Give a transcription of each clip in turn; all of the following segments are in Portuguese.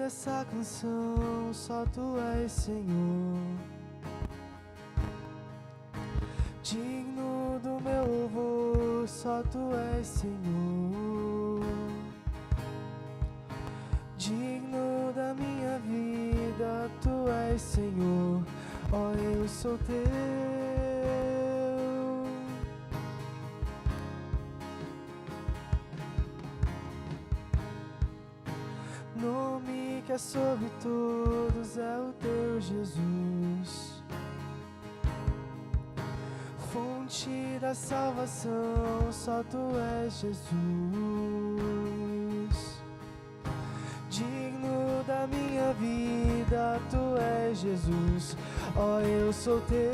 dessa canção, só tu és Senhor. Digno do meu louvor, só tu és Senhor. Digno da minha vida, tu és Senhor. Ó, eu sou teu. Nome que é sobre todos é o teu Jesus. Fonte da salvação, só tu és Jesus. Digno da minha vida, tu és Jesus. Ó, eu sou teu.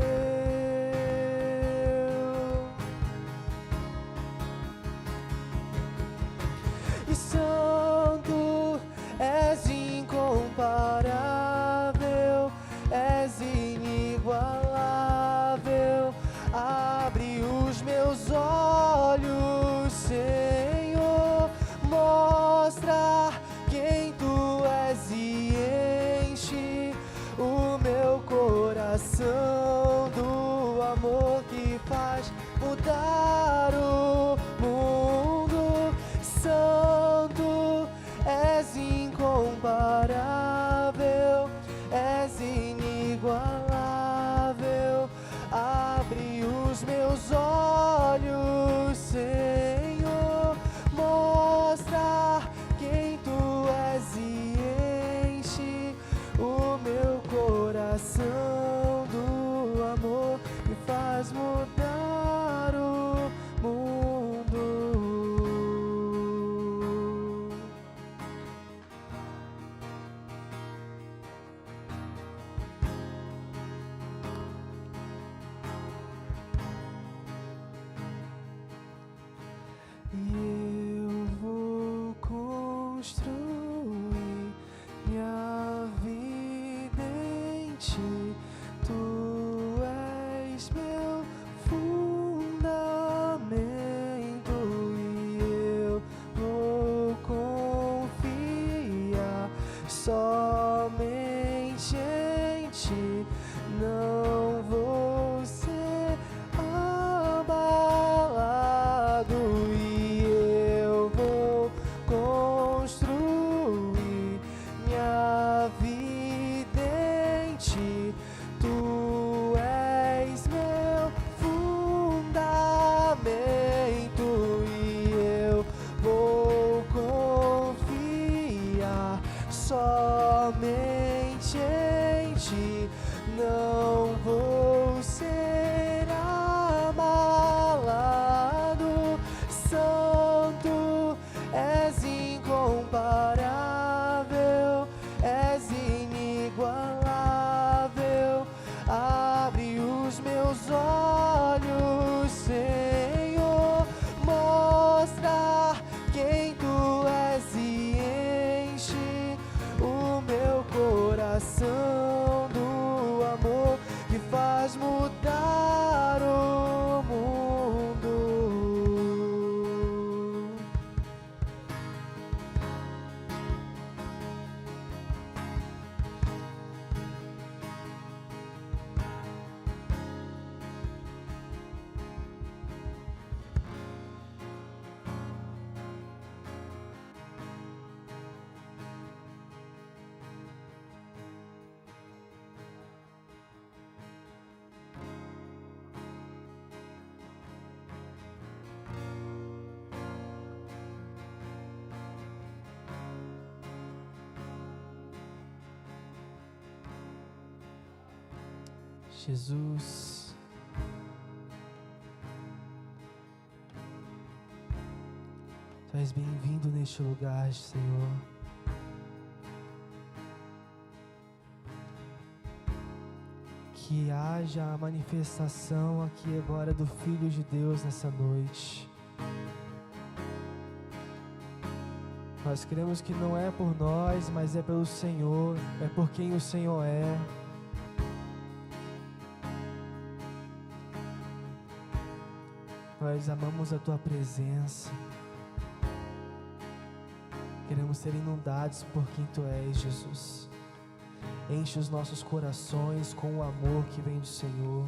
E santo, és incomparável, és inigualável. Abre os meus olhos, Senhor, mostra quem tu és e enche o meu coração do amor que faz mudar o mundo. Santo, és incomparável, és inigualável. Abre os meus olhos, Senhor, mostra quem tu és e enche o meu coração do amor que faz mudar o mundo. E eu vou construir minha vida em ti. Tu és meu fundamento e eu vou confiar somente em ti. Não vou ser abalado e eu vou construir minha vida em ti. Tu és meu fundamento e eu vou confiar somente em ti. Não vou ser abalado. Santo, és incomparável, és inigualável. Abre os meus olhos, Senhor, mostra quem tu és e enche o meu coração do amor que faz mudar o mundo. Jesus, tu és bem-vindo neste lugar, Senhor. Que haja a manifestação aqui agora do Filho de Deus nessa noite. Nós cremos que não é por nós, mas é pelo Senhor, é por quem o Senhor é. Nós amamos a Tua presença. Queremos ser inundados por quem Tu és, Jesus. Enche os nossos corações com o amor que vem do Senhor.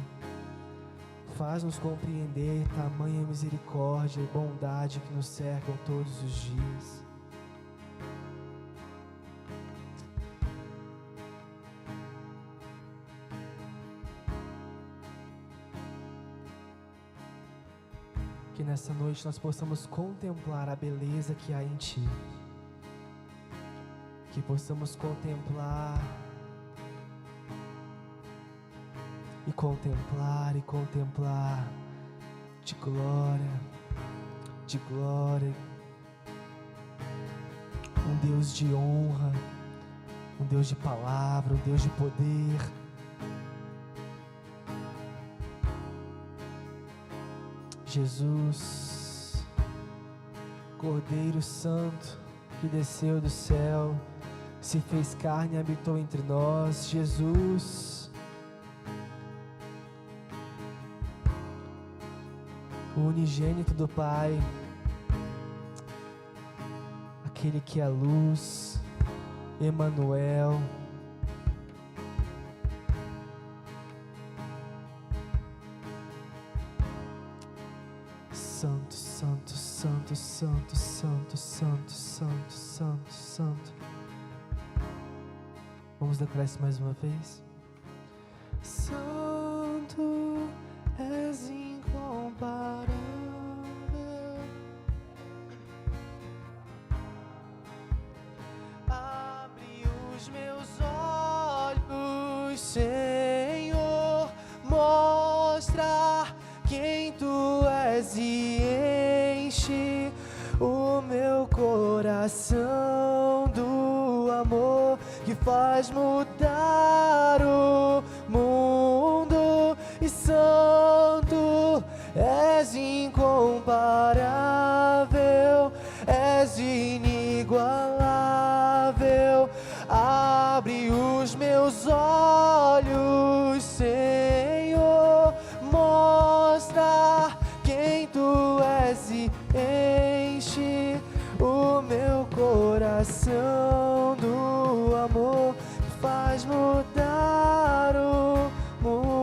Faz-nos compreender tamanha misericórdia e bondade que nos cercam todos os dias. Que nessa noite nós possamos contemplar a beleza que há em Ti. Que possamos contemplar e contemplar de glória, um Deus de honra, um Deus de palavra, um Deus de poder. Jesus, Cordeiro Santo, que desceu do céu, se fez carne e habitou entre nós. Jesus, o unigênito do Pai, aquele que é a luz, Emanuel. Santo, santo, santo, santo, santo, santo, santo, santo, santo. Vamos declarar isso mais uma vez. Santo és incomparável. Abre os meus olhos, Senhor, mostra quem Tu és e enche o meu coração do amor que faz mudar o mundo. E santo és incomparável, és inigualável. Abre os meus olhos, Senhor, mostra quem Tu és e enche o meu coração do amor que faz mudar o mundo.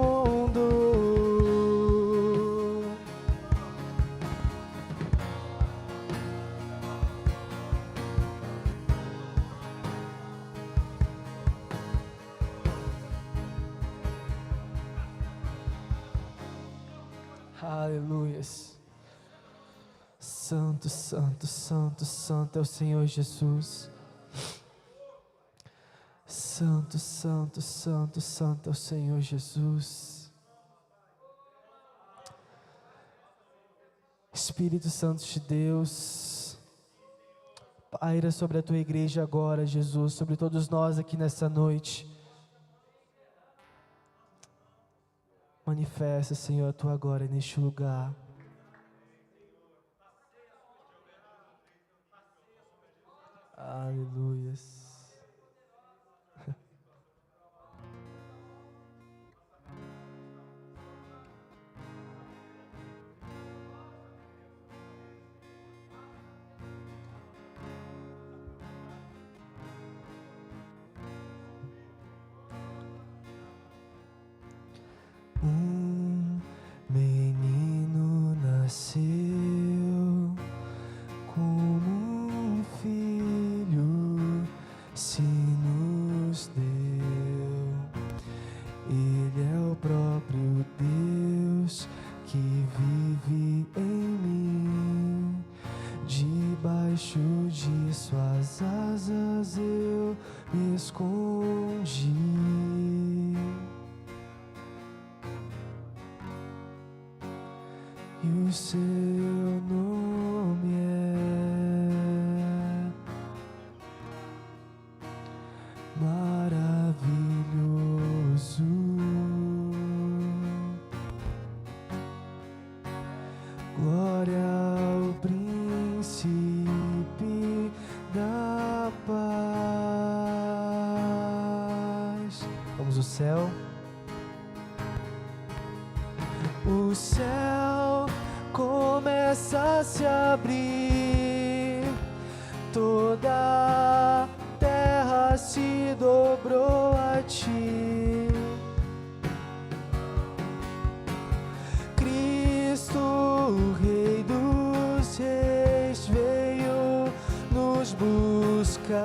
Aleluias. Santo, santo, santo, santo é o Senhor Jesus. Santo, santo, santo, santo é o Senhor Jesus. Espírito Santo de Deus, paira sobre a Tua igreja agora, Jesus, sobre todos nós aqui nessa noite. Manifesta, Senhor, a Tua glória neste lugar. Aleluias. Menino nasceu como um filho se nos deu. Ele é o próprio Deus que vive em mim. Debaixo de Suas asas eu me escondi. E o Seu nome é maravilhoso. Glória ao Príncipe da paz. Vamos ao céu. O céu começa a se abrir toda a terra se dobrou a ti. Cristo, o Rei dos Reis, veio nos buscar.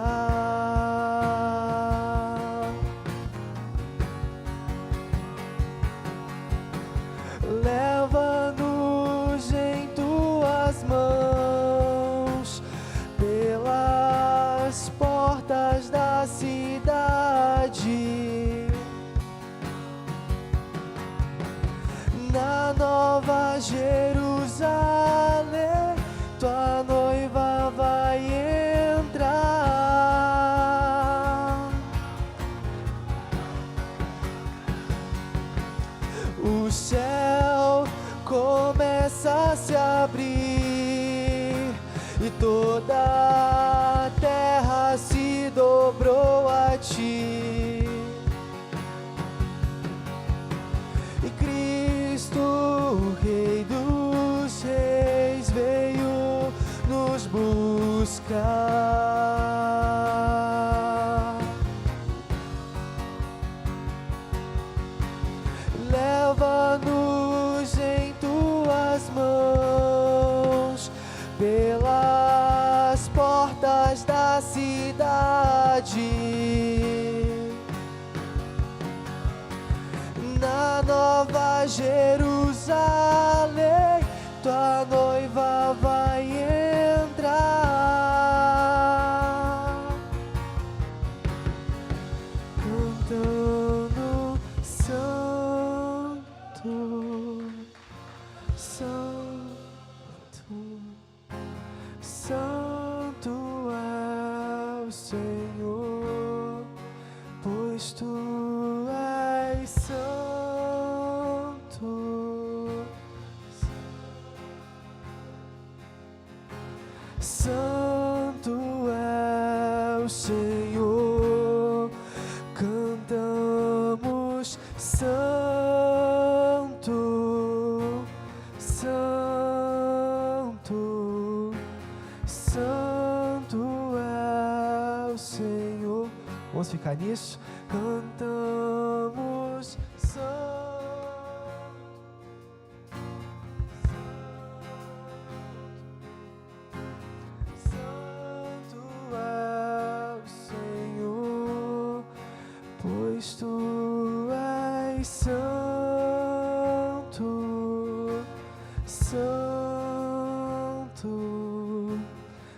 Leva-nos em tuas mãos pelas portas da cidade, na Nova Jerusalém, tua noiva vai entrar. O céu começa a se abrir e toda a terra se dobrou a ti. E Cristo, o Rei dos Reis, veio nos buscar. Leva-nos em tuas mãos pelas portas da cidade, na Nova Jerusalém, tua noiva vai entrar, cantando Santo, Santo, Santo é o Senhor, pois tu és santo. Santo é o Senhor, cantamos Santo, Santo, Santo é o Senhor. Vamos ficar nisso? Cantamos Santo. Pois tu és santo, santo,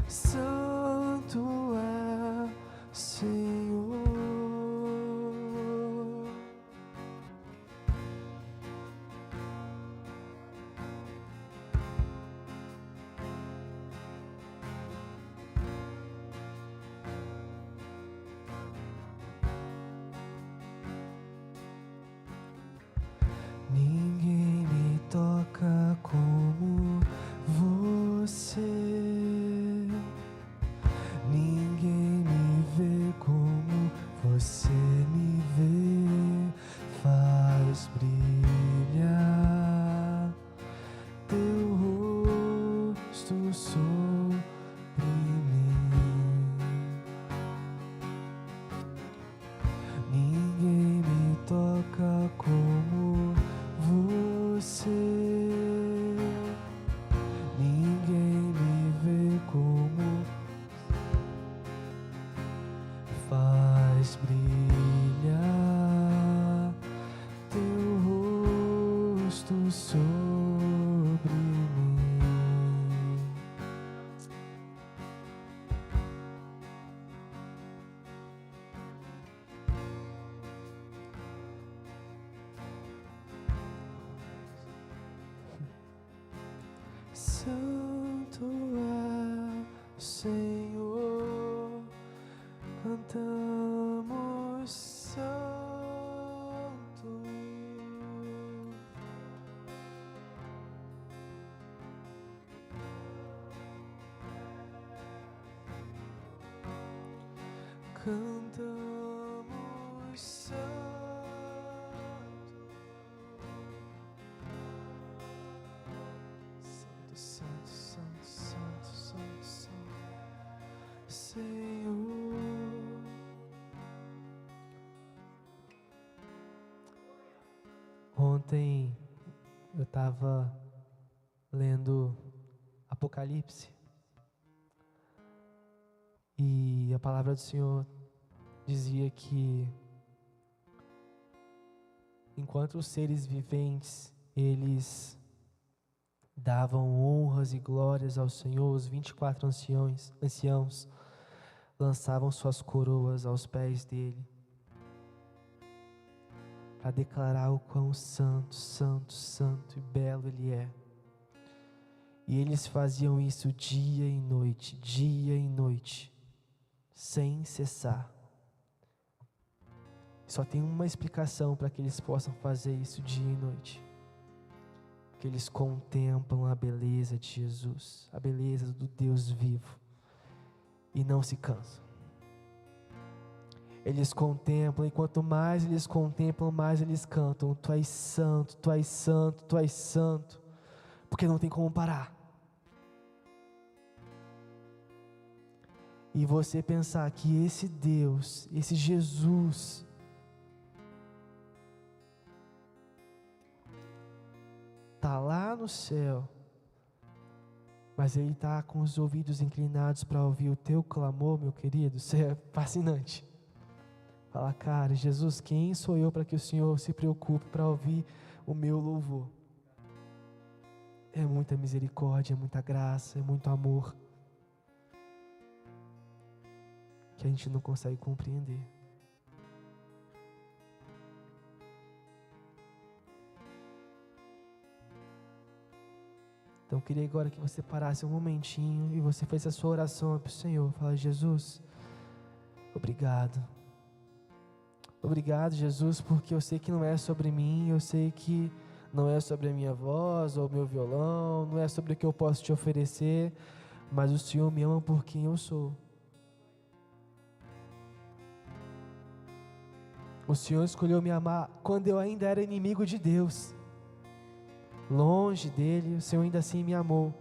santo é o Senhor. Ninguém me toca como você, ninguém me vê como você me vê, faz brilhar teu rosto sobre mim. Ninguém me toca como você, ninguém me vê como faz brilhar teu rosto sobre mim. Santo é o Senhor, cantamos Santo. Cantamos Santo, Santo, Santo, Santo, Santo, Santo. Ontem eu estava lendo Apocalipse e a palavra do Senhor dizia que enquanto os seres viventes eles davam honras e glórias ao Senhor, os 24 anciãos lançavam suas coroas aos pés dele para declarar o quão santo, santo, santo e belo ele é. E eles faziam isso dia e noite, sem cessar. Só tem uma explicação para que eles possam fazer isso dia e noite: que eles contemplam a beleza de Jesus, a beleza do Deus vivo, e não se cansam. Eles contemplam, e quanto mais eles contemplam, mais eles cantam: Tu és santo, Tu és santo, Tu és santo, porque não tem como parar. E você pensar que esse Deus, esse Jesus, está lá no céu, mas Ele está com os ouvidos inclinados para ouvir o teu clamor, meu querido. Isso é fascinante. Fala, cara, Jesus, quem sou eu para que o Senhor se preocupe para ouvir o meu louvor? É muita misericórdia, é muita graça, é muito amor, que a gente não consegue compreender. Então eu queria agora que você parasse um momentinho e você fez a sua oração para o Senhor. Fala, Jesus, obrigado. Obrigado, Jesus, porque eu sei que não é sobre mim, eu sei que não é sobre a minha voz ou o meu violão, não é sobre o que eu posso te oferecer, mas o Senhor me ama por quem eu sou. O Senhor escolheu me amar quando eu ainda era inimigo de Deus. Longe dele, o Senhor ainda assim me amou.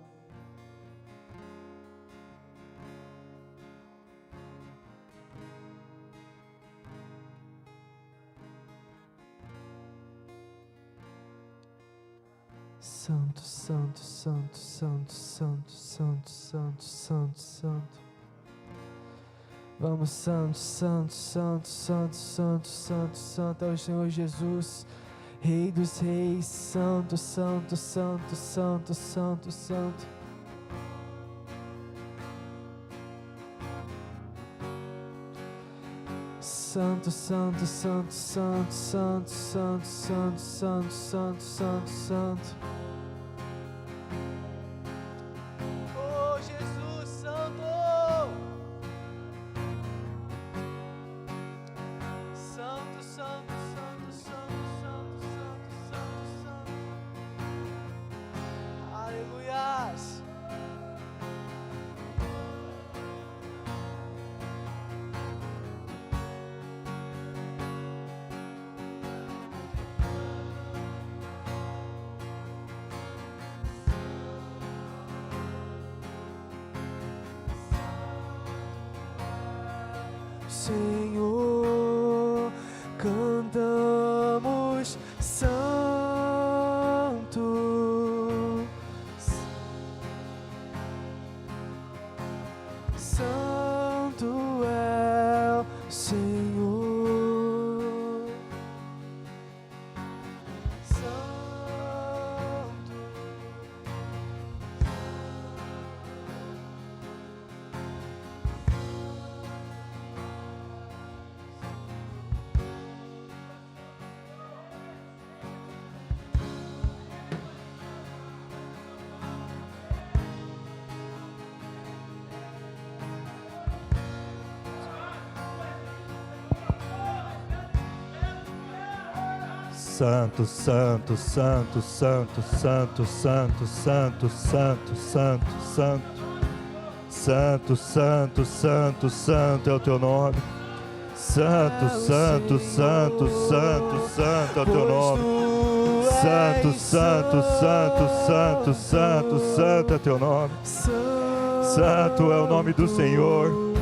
Santo, santo, santo, santo, santo, santo, santo, santo, santo. Vamos, santo, santo, santo, santo, santo, santo, santo é o Senhor Jesus, Rei dos reis, santo, santo, santo, santo, santo, santo. Santo, santo, santo, santo, santo, santo, santo, santo, santo, santo, santo. Oh, Jesus, santo! Santo, santo, santo, santo, santo, santo, santo, santo. Aleluias! Senhor, cantamos santo, santo é o Senhor, santo. Santo, santo, santo, santo, santo, santo, santo, santo, santo, santo. Santo, santo, santo, santo é o teu nome. Santo, santo, santo, santo, santo é o teu nome. Santo, santo, santo, santo, santo, santo é o teu nome. Santo é o nome do Senhor.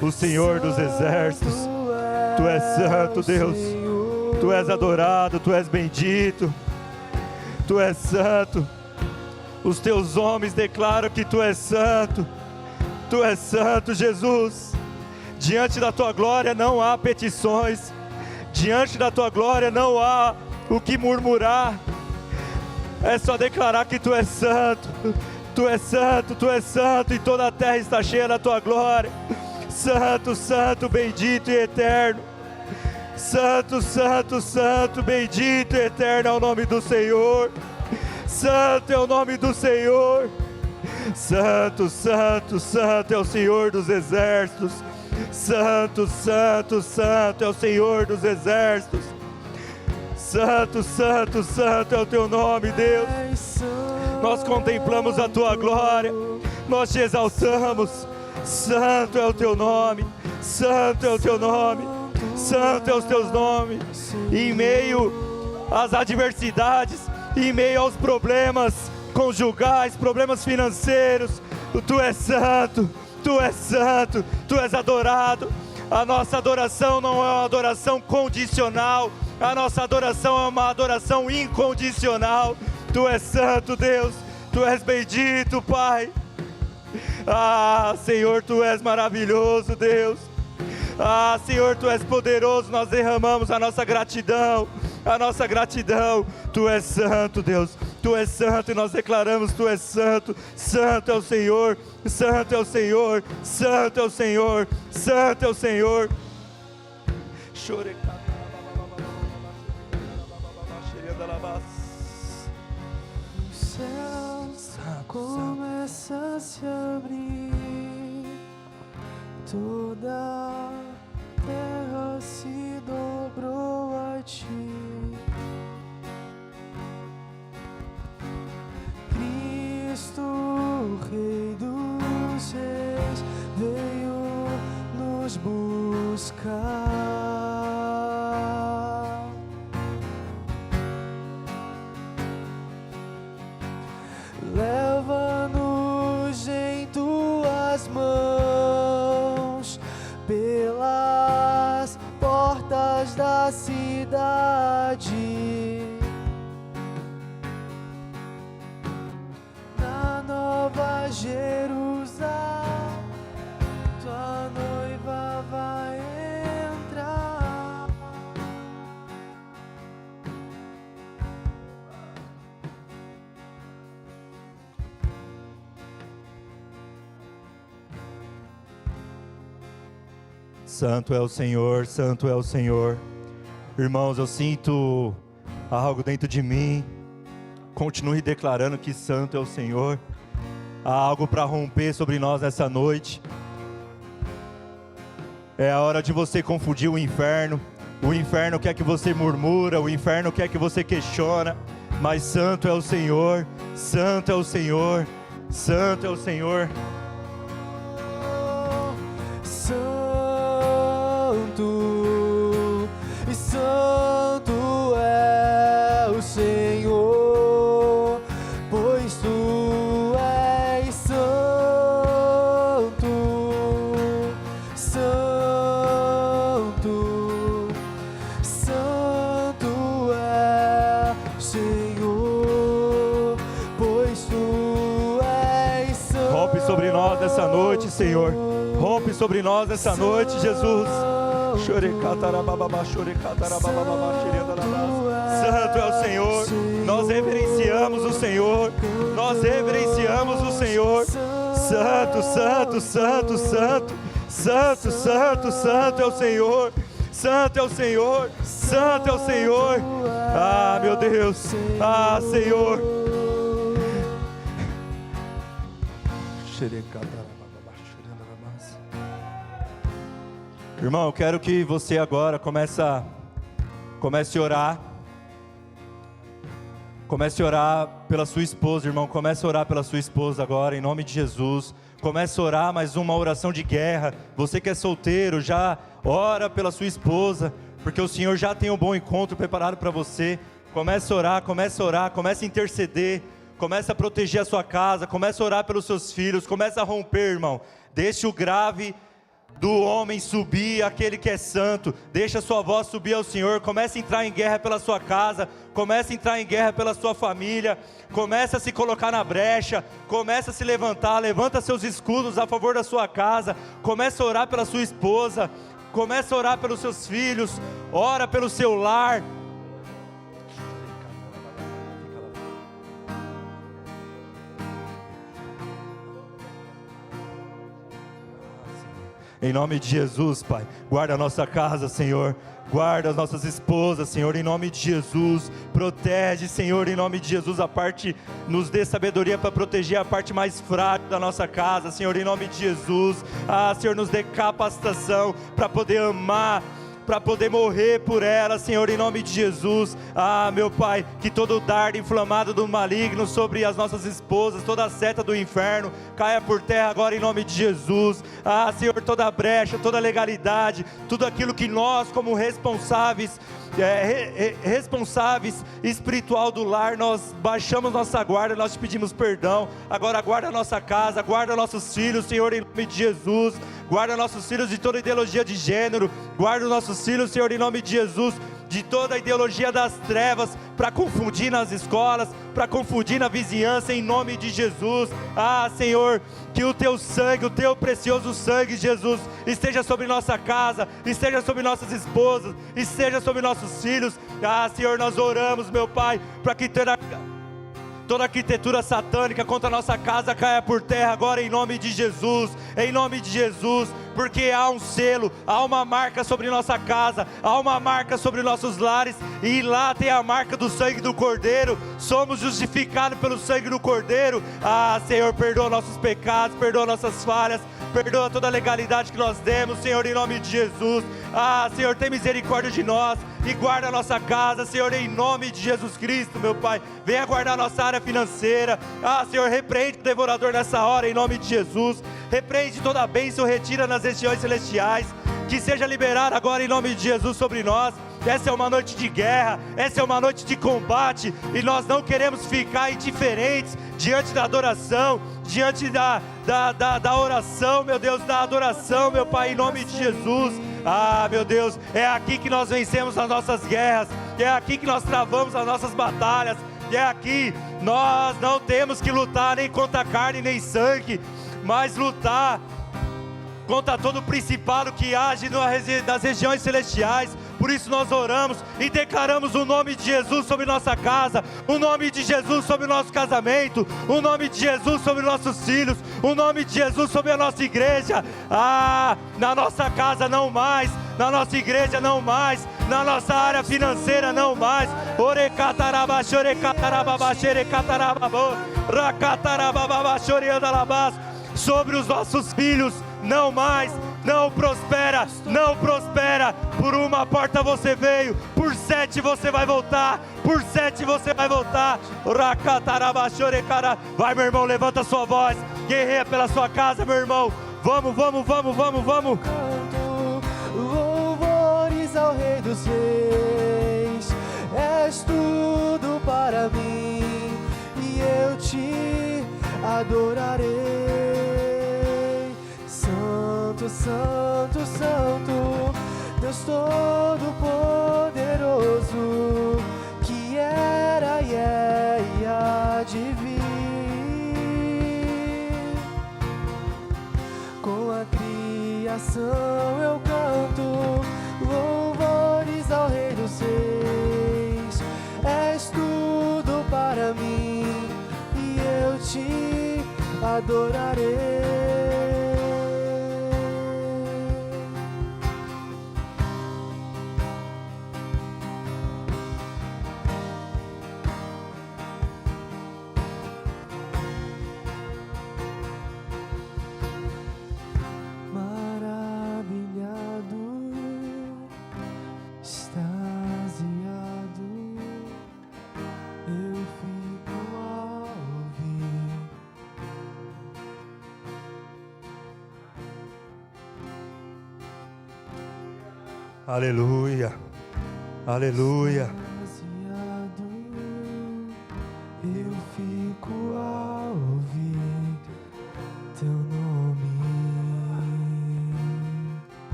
o Senhor dos exércitos. Tu és santo, Deus. Tu és adorado, Tu és bendito. Tu és santo. Os Teus homens declaram que Tu és santo. Tu és santo, Jesus. Diante da Tua glória não há petições. Diante da Tua glória não há o que murmurar. É só declarar que Tu és santo. Tu és santo, Tu és santo, e toda a terra está cheia da Tua glória. Santo, santo, bendito e eterno. Santo, santo, santo, bendito e eterno é o nome do Senhor. Santo é o nome do Senhor. Santo, santo, santo é o Senhor dos exércitos. Santo, santo, santo é o Senhor dos exércitos. Santo, santo, santo é o Teu nome, Deus. Nós contemplamos a Tua glória, nós Te exaltamos. Santo é o Teu nome, santo é o Teu nome, santo é os Teus nomes. Em meio às adversidades, em meio aos problemas conjugais, problemas financeiros, Tu és santo, Tu és santo, Tu és adorado. A nossa adoração não é uma adoração condicional, a nossa adoração é uma adoração incondicional. Tu és santo, Deus, Tu és bendito, Pai. Ah, Senhor, Tu és maravilhoso, Deus. Ah, Senhor, Tu és poderoso. Nós derramamos a nossa gratidão, a nossa gratidão. Tu és santo, Deus, Tu és santo, e nós declaramos: Tu és santo. Santo é o Senhor, santo é o Senhor, santo é o Senhor, santo é o Senhor. O céu começa a se abrir, toda a terra se dobrou a Ti. Cristo, Rei dos Reis, veio nos buscar. Leva-nos em Tuas mãos pelas portas da cidade. Na Nova Jerusalém, Tua noiva vai entrar. Santo é o Senhor, santo é o Senhor. Irmãos, eu sinto algo dentro de mim. Continue declarando que santo é o Senhor. Há algo para romper sobre nós nessa noite. É a hora de você confundir o inferno. O inferno quer que você murmura, o inferno quer que você questiona. Mas santo é o Senhor, santo é o Senhor, santo é o Senhor. Santo, e santo é o Senhor, pois Tu és santo, santo, santo é o Senhor, pois Tu és santo. Rompe sobre nós nessa noite, Senhor. Rompe sobre nós nessa noite, Jesus. Santo é o Senhor. Nós reverenciamos o Senhor. Nós reverenciamos o Senhor. Santo, santo, santo, santo. Santo, santo, santo é o Senhor. Santo é o Senhor. Santo é o Senhor. Ah, meu Deus. Ah, Senhor. Irmão, eu quero que você agora comece a orar. Comece a orar pela sua esposa, irmão. Comece a orar pela sua esposa agora, em nome de Jesus. Comece a orar mais uma oração de guerra. Você que é solteiro, já ora pela sua esposa, porque o Senhor já tem um bom encontro preparado para você. Comece a orar, comece a orar, comece a interceder. Comece a proteger a sua casa, comece a orar pelos seus filhos. Comece a romper, irmão. Deixe o grave do homem subir aquele que é santo. Deixa a sua voz subir ao Senhor. Comece a entrar em guerra pela sua casa. Comece a entrar em guerra pela sua família. Comece a se colocar na brecha. Comece a se levantar. Levanta seus escudos a favor da sua casa. Comece a orar pela sua esposa. Comece a orar pelos seus filhos. Ora pelo seu lar. Em nome de Jesus, Pai, guarda a nossa casa, Senhor. Guarda as nossas esposas, Senhor, em nome de Jesus. Protege, Senhor, em nome de Jesus, a parte, nos dê sabedoria para proteger a parte mais frágil da nossa casa, Senhor, em nome de Jesus. Senhor, nos dê capacitação para poder amar, para poder morrer por ela, Senhor, em nome de Jesus. Meu Pai, que todo dardo inflamado do maligno sobre as nossas esposas, toda a seta do inferno, caia por terra agora em nome de Jesus. Senhor, toda a brecha, toda a legalidade, tudo aquilo que nós como responsáveis espiritual do lar, nós baixamos nossa guarda, nós te pedimos perdão. Agora guarda a nossa casa, guarda nossos filhos, Senhor, em nome de Jesus. Guarda nossos filhos de toda ideologia de gênero. Guarda os nossos filhos, Senhor, em nome de Jesus, de toda a ideologia das trevas, para confundir nas escolas, para confundir na vizinhança, em nome de Jesus. Senhor, que o teu sangue, o teu precioso sangue, Jesus, esteja sobre nossa casa, esteja sobre nossas esposas, esteja sobre nossos filhos. Senhor, nós oramos, meu Pai, para que toda arquitetura satânica contra a nossa casa caia por terra agora em nome de Jesus, porque há um selo, há uma marca sobre nossa casa, há uma marca sobre nossos lares, e lá tem a marca do sangue do Cordeiro. Somos justificados pelo sangue do Cordeiro. Senhor, perdoa nossos pecados, perdoa nossas falhas, perdoa toda a legalidade que nós demos, Senhor, em nome de Jesus. Senhor, tem misericórdia de nós e guarda a nossa casa, Senhor, em nome de Jesus Cristo, meu Pai. Venha guardar a nossa área financeira. Senhor, repreende o devorador nessa hora, em nome de Jesus. Repreende toda a bênção, retira nas regiões celestiais, que seja liberado agora em nome de Jesus sobre nós. Essa é uma noite de guerra, essa é uma noite de combate, e nós não queremos ficar indiferentes diante da adoração, diante da oração, meu Deus, da adoração, meu Pai, em nome de Jesus. Meu Deus, é aqui que nós vencemos as nossas guerras, é aqui que nós travamos as nossas batalhas, é aqui. Nós não temos que lutar nem contra carne nem sangue, mas lutar contra todo principado que age nas regiões celestiais. Por isso nós oramos e declaramos o nome de Jesus sobre nossa casa, o nome de Jesus sobre o nosso casamento, o nome de Jesus sobre nossos filhos, o nome de Jesus sobre a nossa igreja. Na nossa casa não mais, na nossa igreja não mais, na nossa área financeira não mais. Sobre os nossos filhos não mais. Não prospera, não prospera. Por uma porta você veio, por 7 você vai voltar, por 7 você vai voltar. Vai, meu irmão, levanta a sua voz, guerreia pela sua casa, meu irmão. Vamos. Canto louvores ao Rei dos Reis, és tudo para mim, e eu te adorarei. Santo, Santo, Deus Todo-Poderoso, que era e é e há de vir. Com a criação eu canto louvores ao Rei dos Reis. És tudo para mim e eu te adorarei. Aleluia, aleluia. Eu fico a ouvir teu nome.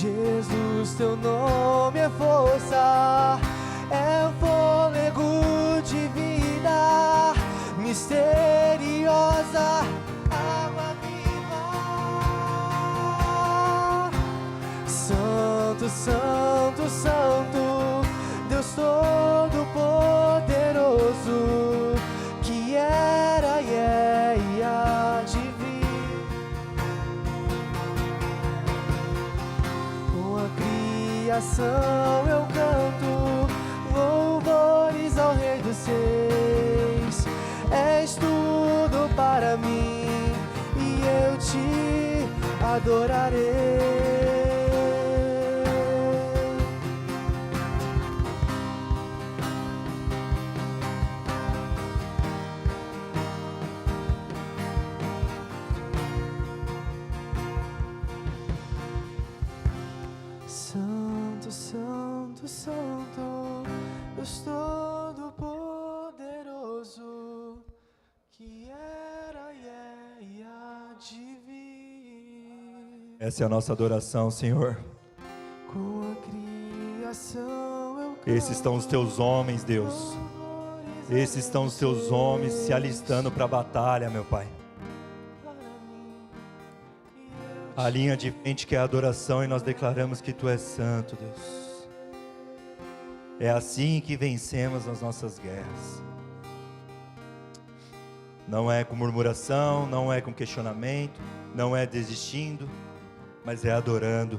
Jesus, teu nome é força, é o fôlego de vida, misteriosa, água viva. Santo, santo, santo, Deus Todo-Poderoso, que era e é e há de vir. Com a criação eu canto louvores ao Rei dos Reis. És tudo para mim e eu te adorarei. Santo, santo, santo, Deus Todo-Poderoso, que era e é e há de vir. Essa é a nossa adoração, Senhor. Com a criação eu canto. Esses estão os teus homens, Deus. Esses estão os teus homens se alistando para a batalha, meu Pai. A linha de frente que é a adoração, e nós declaramos que Tu és santo, Deus. É assim que vencemos as nossas guerras. Não é com murmuração, não é com questionamento, não é desistindo, mas é adorando.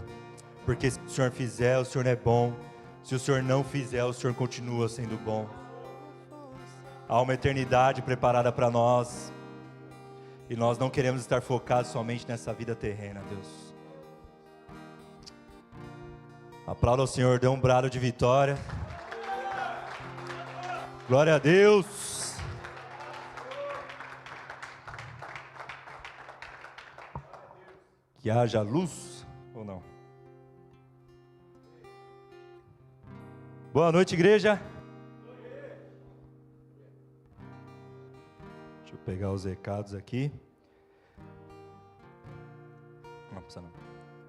Porque se o Senhor fizer, o Senhor é bom. Se o Senhor não fizer, o Senhor continua sendo bom. Há uma eternidade preparada para nós. E nós não queremos estar focados somente nessa vida terrena, Deus. Aplauda ao Senhor, dê um brado de vitória. Glória a Deus. Que haja luz ou não? Boa noite, igreja. Deixa eu pegar os recados aqui. Não precisa não.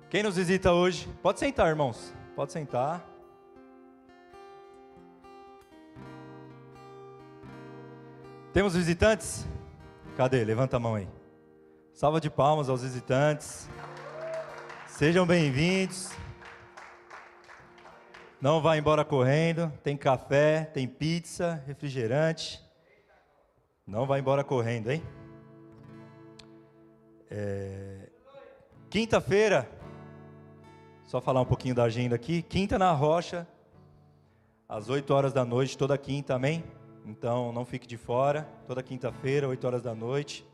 Quem nos visita hoje? Pode sentar, irmãos. Pode sentar. Temos visitantes? Cadê? Levanta a mão aí. Salva de palmas aos visitantes. Sejam bem-vindos. Não vá embora correndo. Tem café, tem pizza, refrigerante. Não vá embora correndo, hein? Quinta-feira, só falar um pouquinho da agenda aqui. Quinta na Rocha, às 8 horas da noite, toda quinta, amém? Então não fique de fora, toda quinta-feira, 8 horas da noite.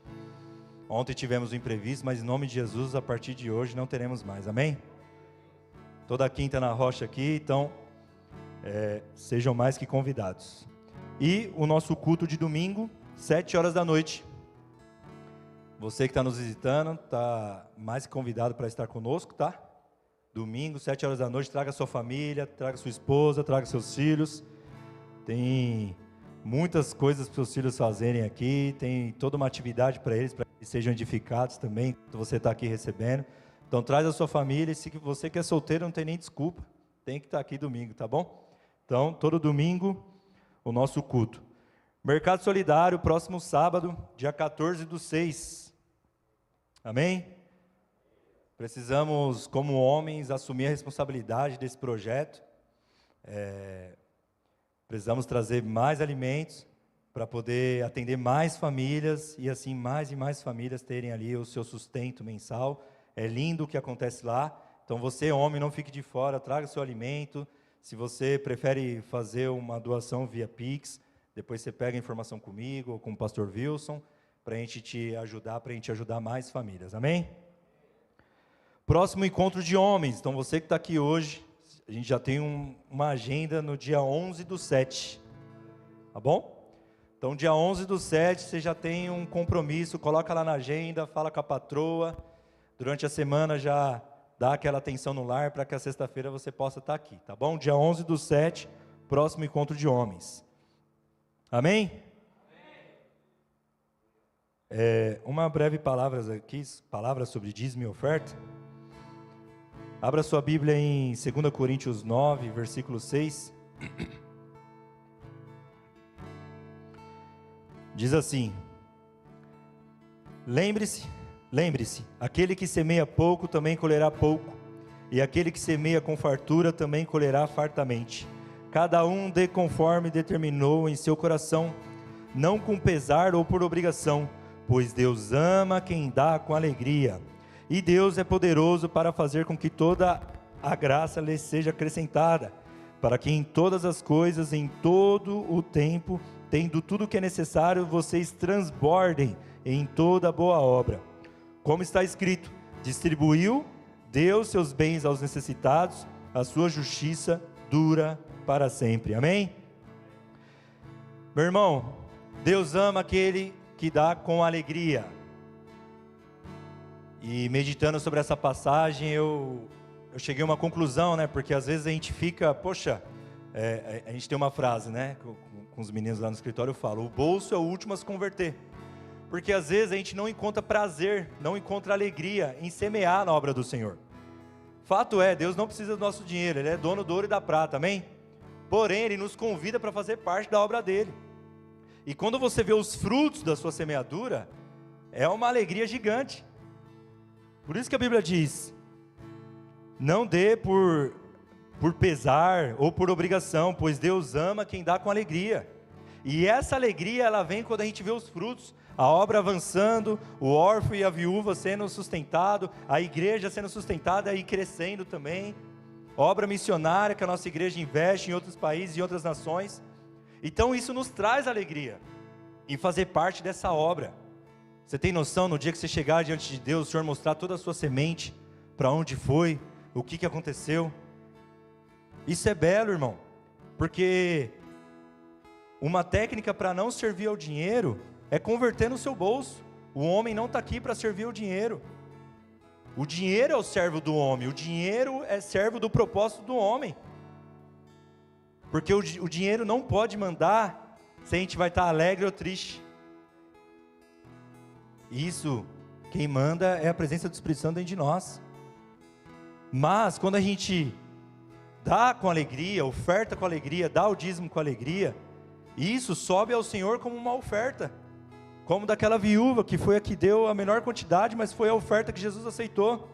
Ontem tivemos um imprevisto, mas em nome de Jesus, a partir de hoje não teremos mais, amém? Toda quinta na Rocha aqui, então sejam mais que convidados. E o nosso culto de domingo, 7 horas da noite. Você que está nos visitando, está mais que convidado para estar conosco, tá? Domingo, 7 horas da noite, traga sua família, traga sua esposa, traga seus filhos. Tem muitas coisas para os seus filhos fazerem aqui, tem toda uma atividade para eles sejam edificados também, que você está aqui recebendo. Então traz a sua família, e se você que é solteiro não tem nem desculpa, tem que estar aqui domingo, tá bom? Então, todo domingo, o nosso culto. Mercado Solidário, próximo sábado, dia 14/6. Amém? Precisamos, como homens, assumir a responsabilidade desse projeto. Precisamos trazer mais alimentos para poder atender mais famílias e assim mais e mais famílias terem ali o seu sustento mensal. É lindo o que acontece lá. Então você, homem, não fique de fora, traga seu alimento. Se você prefere fazer uma doação via Pix, depois você pega a informação comigo ou com o pastor Wilson, para a gente te ajudar, para a gente ajudar mais famílias. Amém? Próximo encontro de homens. Então você que está aqui hoje, a gente já tem uma agenda no dia 11/7. Tá bom? Então, dia 11/7, você já tem um compromisso, coloca lá na agenda, fala com a patroa. Durante a semana já dá aquela atenção no lar para que a sexta-feira você possa estar aqui, tá bom? Dia 11/7, próximo encontro de homens. Amém? Uma breve palavra aqui, palavra sobre dízimo e oferta. Abra sua Bíblia em 2 Coríntios 9, versículo 6. Diz assim: Lembre-se, aquele que semeia pouco também colherá pouco, e aquele que semeia com fartura também colherá fartamente. Cada um dê conforme determinou em seu coração, não com pesar ou por obrigação, pois Deus ama quem dá com alegria. E Deus é poderoso para fazer com que toda a graça lhe seja acrescentada, para que em todas as coisas, em todo o tempo, tendo tudo o que é necessário, vocês transbordem em toda boa obra. Como está escrito: distribuiu, deu seus bens aos necessitados, a sua justiça dura para sempre. Amém? Meu irmão, Deus ama aquele que dá com alegria. E meditando sobre essa passagem, eu cheguei a uma conclusão, né? Porque às vezes a gente fica, poxa, a gente tem uma frase, né? Com os meninos lá no escritório eu falo: o bolso é o último a se converter. Porque às vezes a gente não encontra prazer, não encontra alegria em semear na obra do Senhor. Fato é, Deus não precisa do nosso dinheiro, Ele é dono do ouro e da prata, amém? Porém, Ele nos convida para fazer parte da obra dEle. E quando você vê os frutos da sua semeadura, é uma alegria gigante. Por isso que a Bíblia diz: não dê por pesar ou por obrigação, pois Deus ama quem dá com alegria. E essa alegria, ela vem quando a gente vê os frutos, a obra avançando, o órfão e a viúva sendo sustentado, a igreja sendo sustentada e crescendo também, obra missionária que a nossa igreja investe em outros países e outras nações. Então isso nos traz alegria em fazer parte dessa obra. Você tem noção, no dia que você chegar diante de Deus, o Senhor mostrar toda a sua semente, para onde foi, o que aconteceu? Isso é belo, irmão, porque uma técnica para não servir ao dinheiro é converter no seu bolso. O homem não está aqui para servir ao dinheiro. O dinheiro é o servo do homem, o dinheiro é servo do propósito do homem. Porque o dinheiro não pode mandar se a gente vai estar alegre ou triste. Isso, quem manda é a presença do Espírito Santo dentro de nós. Mas quando a gente dá com alegria, oferta com alegria, dá o dízimo com alegria, isso sobe ao Senhor como uma oferta. Como daquela viúva que foi a que deu a menor quantidade, mas foi a oferta que Jesus aceitou.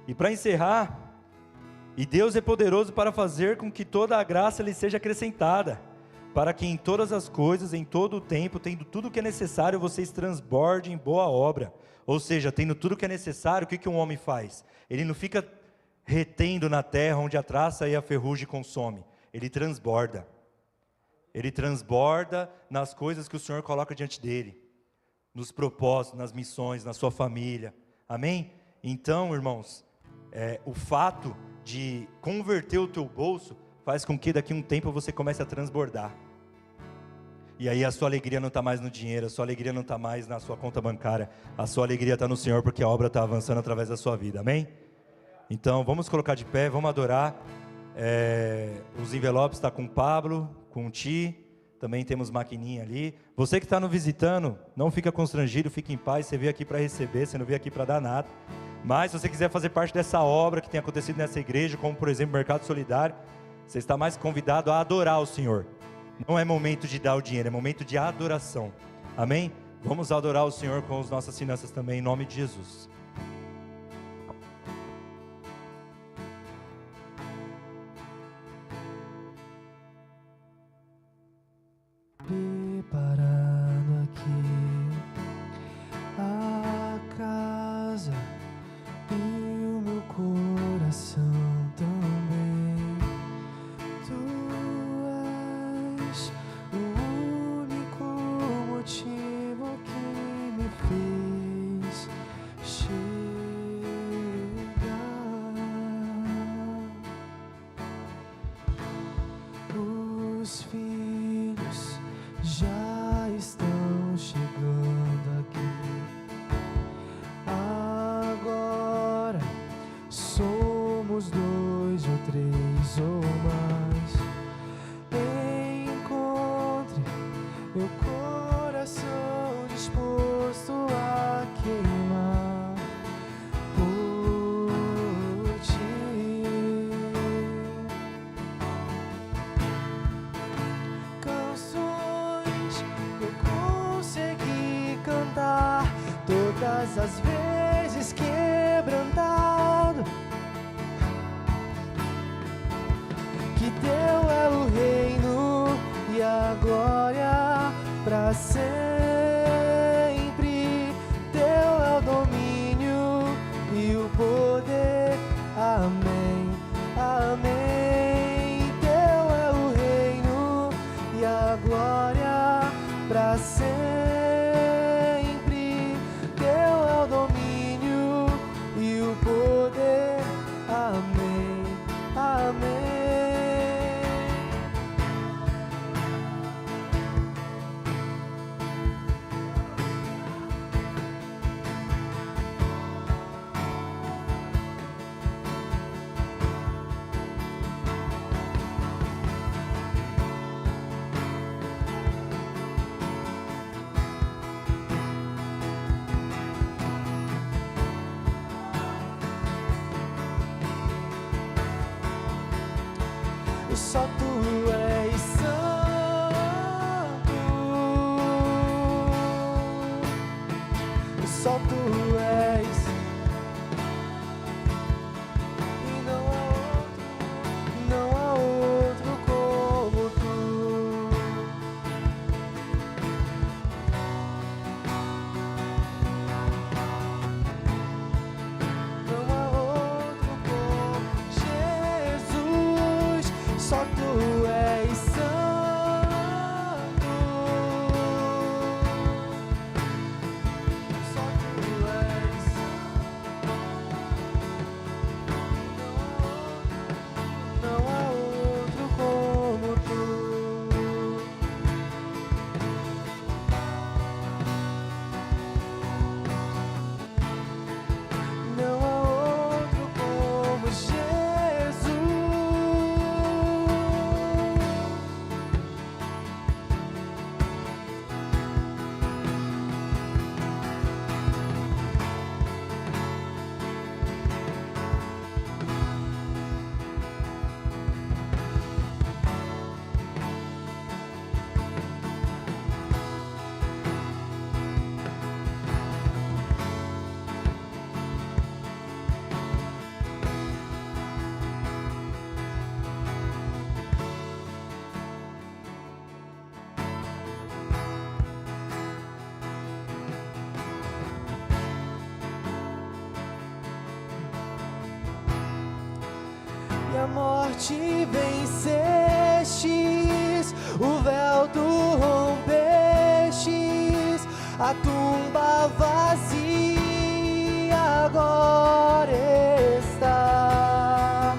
E para encerrar, e Deus é poderoso para fazer com que toda a graça lhe seja acrescentada, para que em todas as coisas, em todo o tempo, tendo tudo o que é necessário, vocês transbordem em boa obra. Ou seja, tendo tudo o que é necessário, o que um homem faz? Ele não fica retendo na terra onde a traça e a ferrugem consome. Ele transborda. Ele transborda nas coisas que o Senhor coloca diante dele, nos propósitos, nas missões, na sua família. Amém? Então, irmãos, o fato de converter o teu bolso faz com que daqui a um tempo você comece a transbordar. E aí a sua alegria não está mais no dinheiro, a sua alegria não está mais na sua conta bancária, a sua alegria está no Senhor, porque a obra está avançando através da sua vida, amém? Então vamos colocar de pé, vamos adorar. Os envelopes estão com o Pablo, com o Ti, também temos maquininha ali. Você que está nos visitando, não fica constrangido, fique em paz, você veio aqui para receber, você não veio aqui para dar nada. Mas se você quiser fazer parte dessa obra que tem acontecido nessa igreja, como por exemplo o Mercado Solidário, você está mais convidado a adorar o Senhor. Não é momento de dar o dinheiro, é momento de adoração. Amém? Vamos adorar o Senhor com as nossas finanças também, em nome de Jesus. Preparando aqui a casa e o meu coração também. Tu és o único motivo que me fez chegar. Os filhos já estão chegando aqui. Agora somos 2 ou 3 ou mais. Encontre meu coração disposto a queimar por mas às vezes quebrantado. Que teu é o reino e a glória para sempre. Teu é o domínio e o poder. Amém, amém. Teu é o reino e a glória para sempre. Teu é o domínio e o poder. Amém, amém. Só tu és santo, só tu és, e não há outro como tu. Não há outro como Jesus. Só tu és santo, só tu és santo, não há outro como tu. Não há outro como Jesus. E a morte vencestes, o véu tu rompestes, a tumba vazia agora está.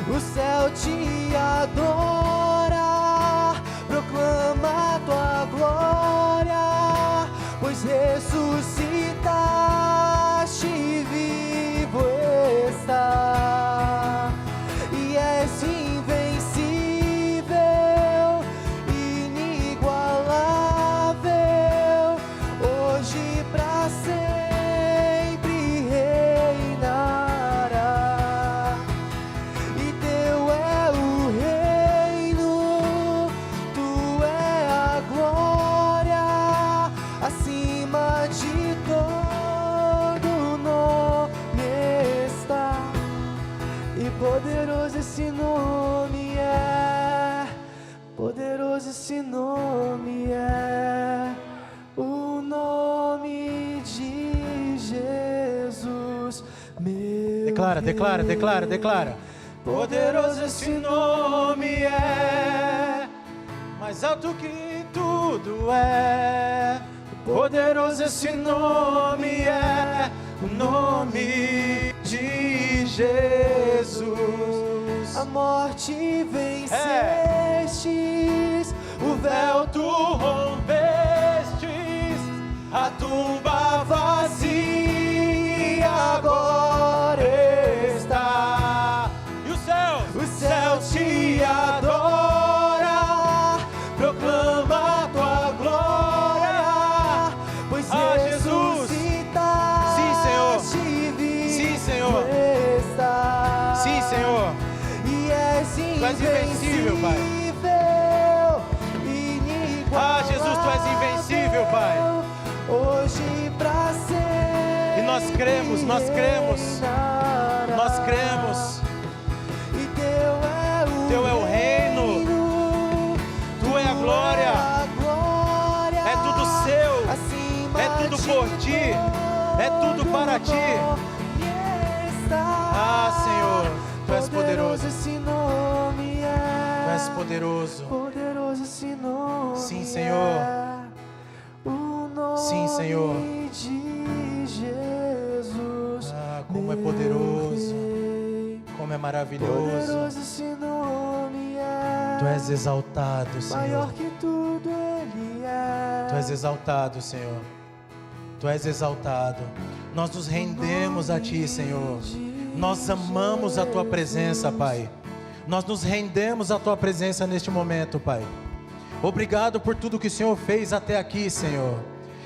O céu te adora, proclama tua glória, pois ressuscitaste e vivo está. E és invencível, inigualável, hoje pra sempre reinará. E teu é o reino, tu é a glória, acima de todo nome está. E poderoso esse nome é, poderoso esse nome é, o nome de Jesus, meu Declara, declara, declara, declara. Poderoso esse nome é, Mais alto que tudo é. poderoso esse nome é, o nome de Jesus. A morte vencestes, o véu tu rompestes, a tumba vazia agora está. E o céu te adora, proclama tua glória, pois Jesus. ressuscitaste Sim, Senhor. vivo Sim, Senhor. está. Sim, Senhor. E és invencível, Pai. inigualável. Jesus, tu és invencível, Pai. Hoje pra sempre nós cremos, nós cremos, nós cremos. E Teu é o reino, Tu é a glória, é tudo seu, é tudo por Ti, é tudo para Ti. Ah, Senhor, Tu és poderoso, esse nome Tu és poderoso. poderoso esse nome. Sim, Senhor. O nome Sim, Senhor. de Jesus. Ah, como é poderoso, como é maravilhoso. Poderoso esse nome é. Tu és exaltado, Maior Senhor. que tudo Ele é. Tu és exaltado, Senhor. Tu és exaltado. Nós nos rendemos a Ti, Senhor. Nós amamos a Tua presença, Pai. Nós nos rendemos à Tua presença neste momento, Pai. Obrigado por tudo que o Senhor fez até aqui, Senhor.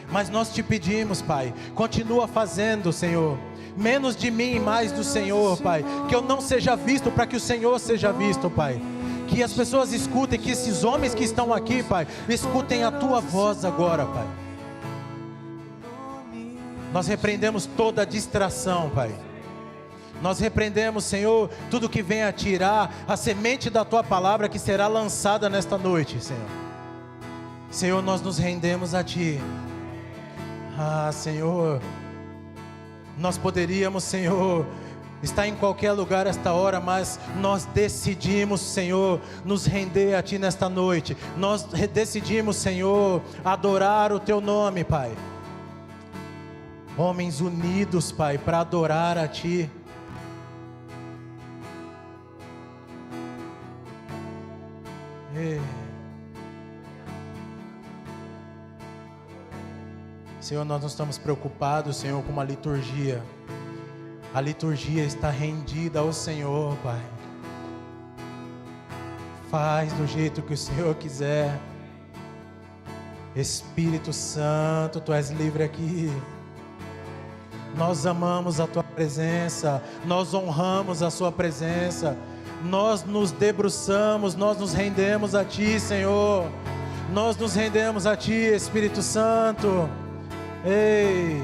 Mas nós te pedimos, Pai, continua fazendo, Senhor. Menos de mim e mais do Senhor, Pai. Que eu não seja visto para que o Senhor seja visto, Pai. Que as pessoas escutem, que esses homens que estão aqui, Pai, escutem a Tua voz agora, Pai. Nós repreendemos toda distração, Pai. Nós repreendemos, Senhor, tudo que venha a tirar a semente da Tua palavra que será lançada nesta noite, Senhor. Senhor, nós nos rendemos a Ti. Ah, Senhor, nós poderíamos, Senhor, estar em qualquer lugar esta hora, mas nós decidimos, Senhor, nos render a Ti nesta noite. Nós decidimos, Senhor, adorar o Teu nome, Pai. Homens unidos, Pai, para adorar a Ti. Senhor, nós não estamos preocupados, Senhor, com uma liturgia. A liturgia está rendida ao Senhor, Pai. Faz do jeito que o Senhor quiser. Espírito Santo, Tu és livre aqui. Nós amamos a Tua presença, nós honramos a Sua presença, nós nos debruçamos, nós nos rendemos a Ti, Senhor. Nós nos rendemos a Ti, Espírito Santo. Ei,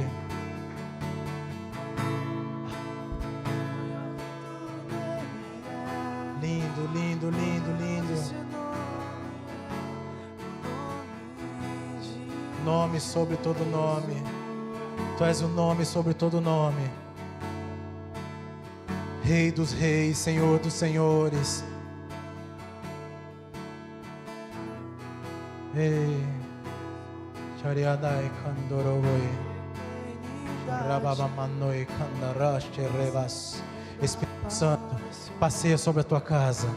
lindo, lindo, lindo, lindo. Nome sobre todo nome. Tu és o nome sobre todo nome. Rei dos reis, Senhor dos senhores. Ei, Chariadai Kandoroi, Rababamanoi Kandarash Revas. Espírito Santo, passeia sobre a Tua casa,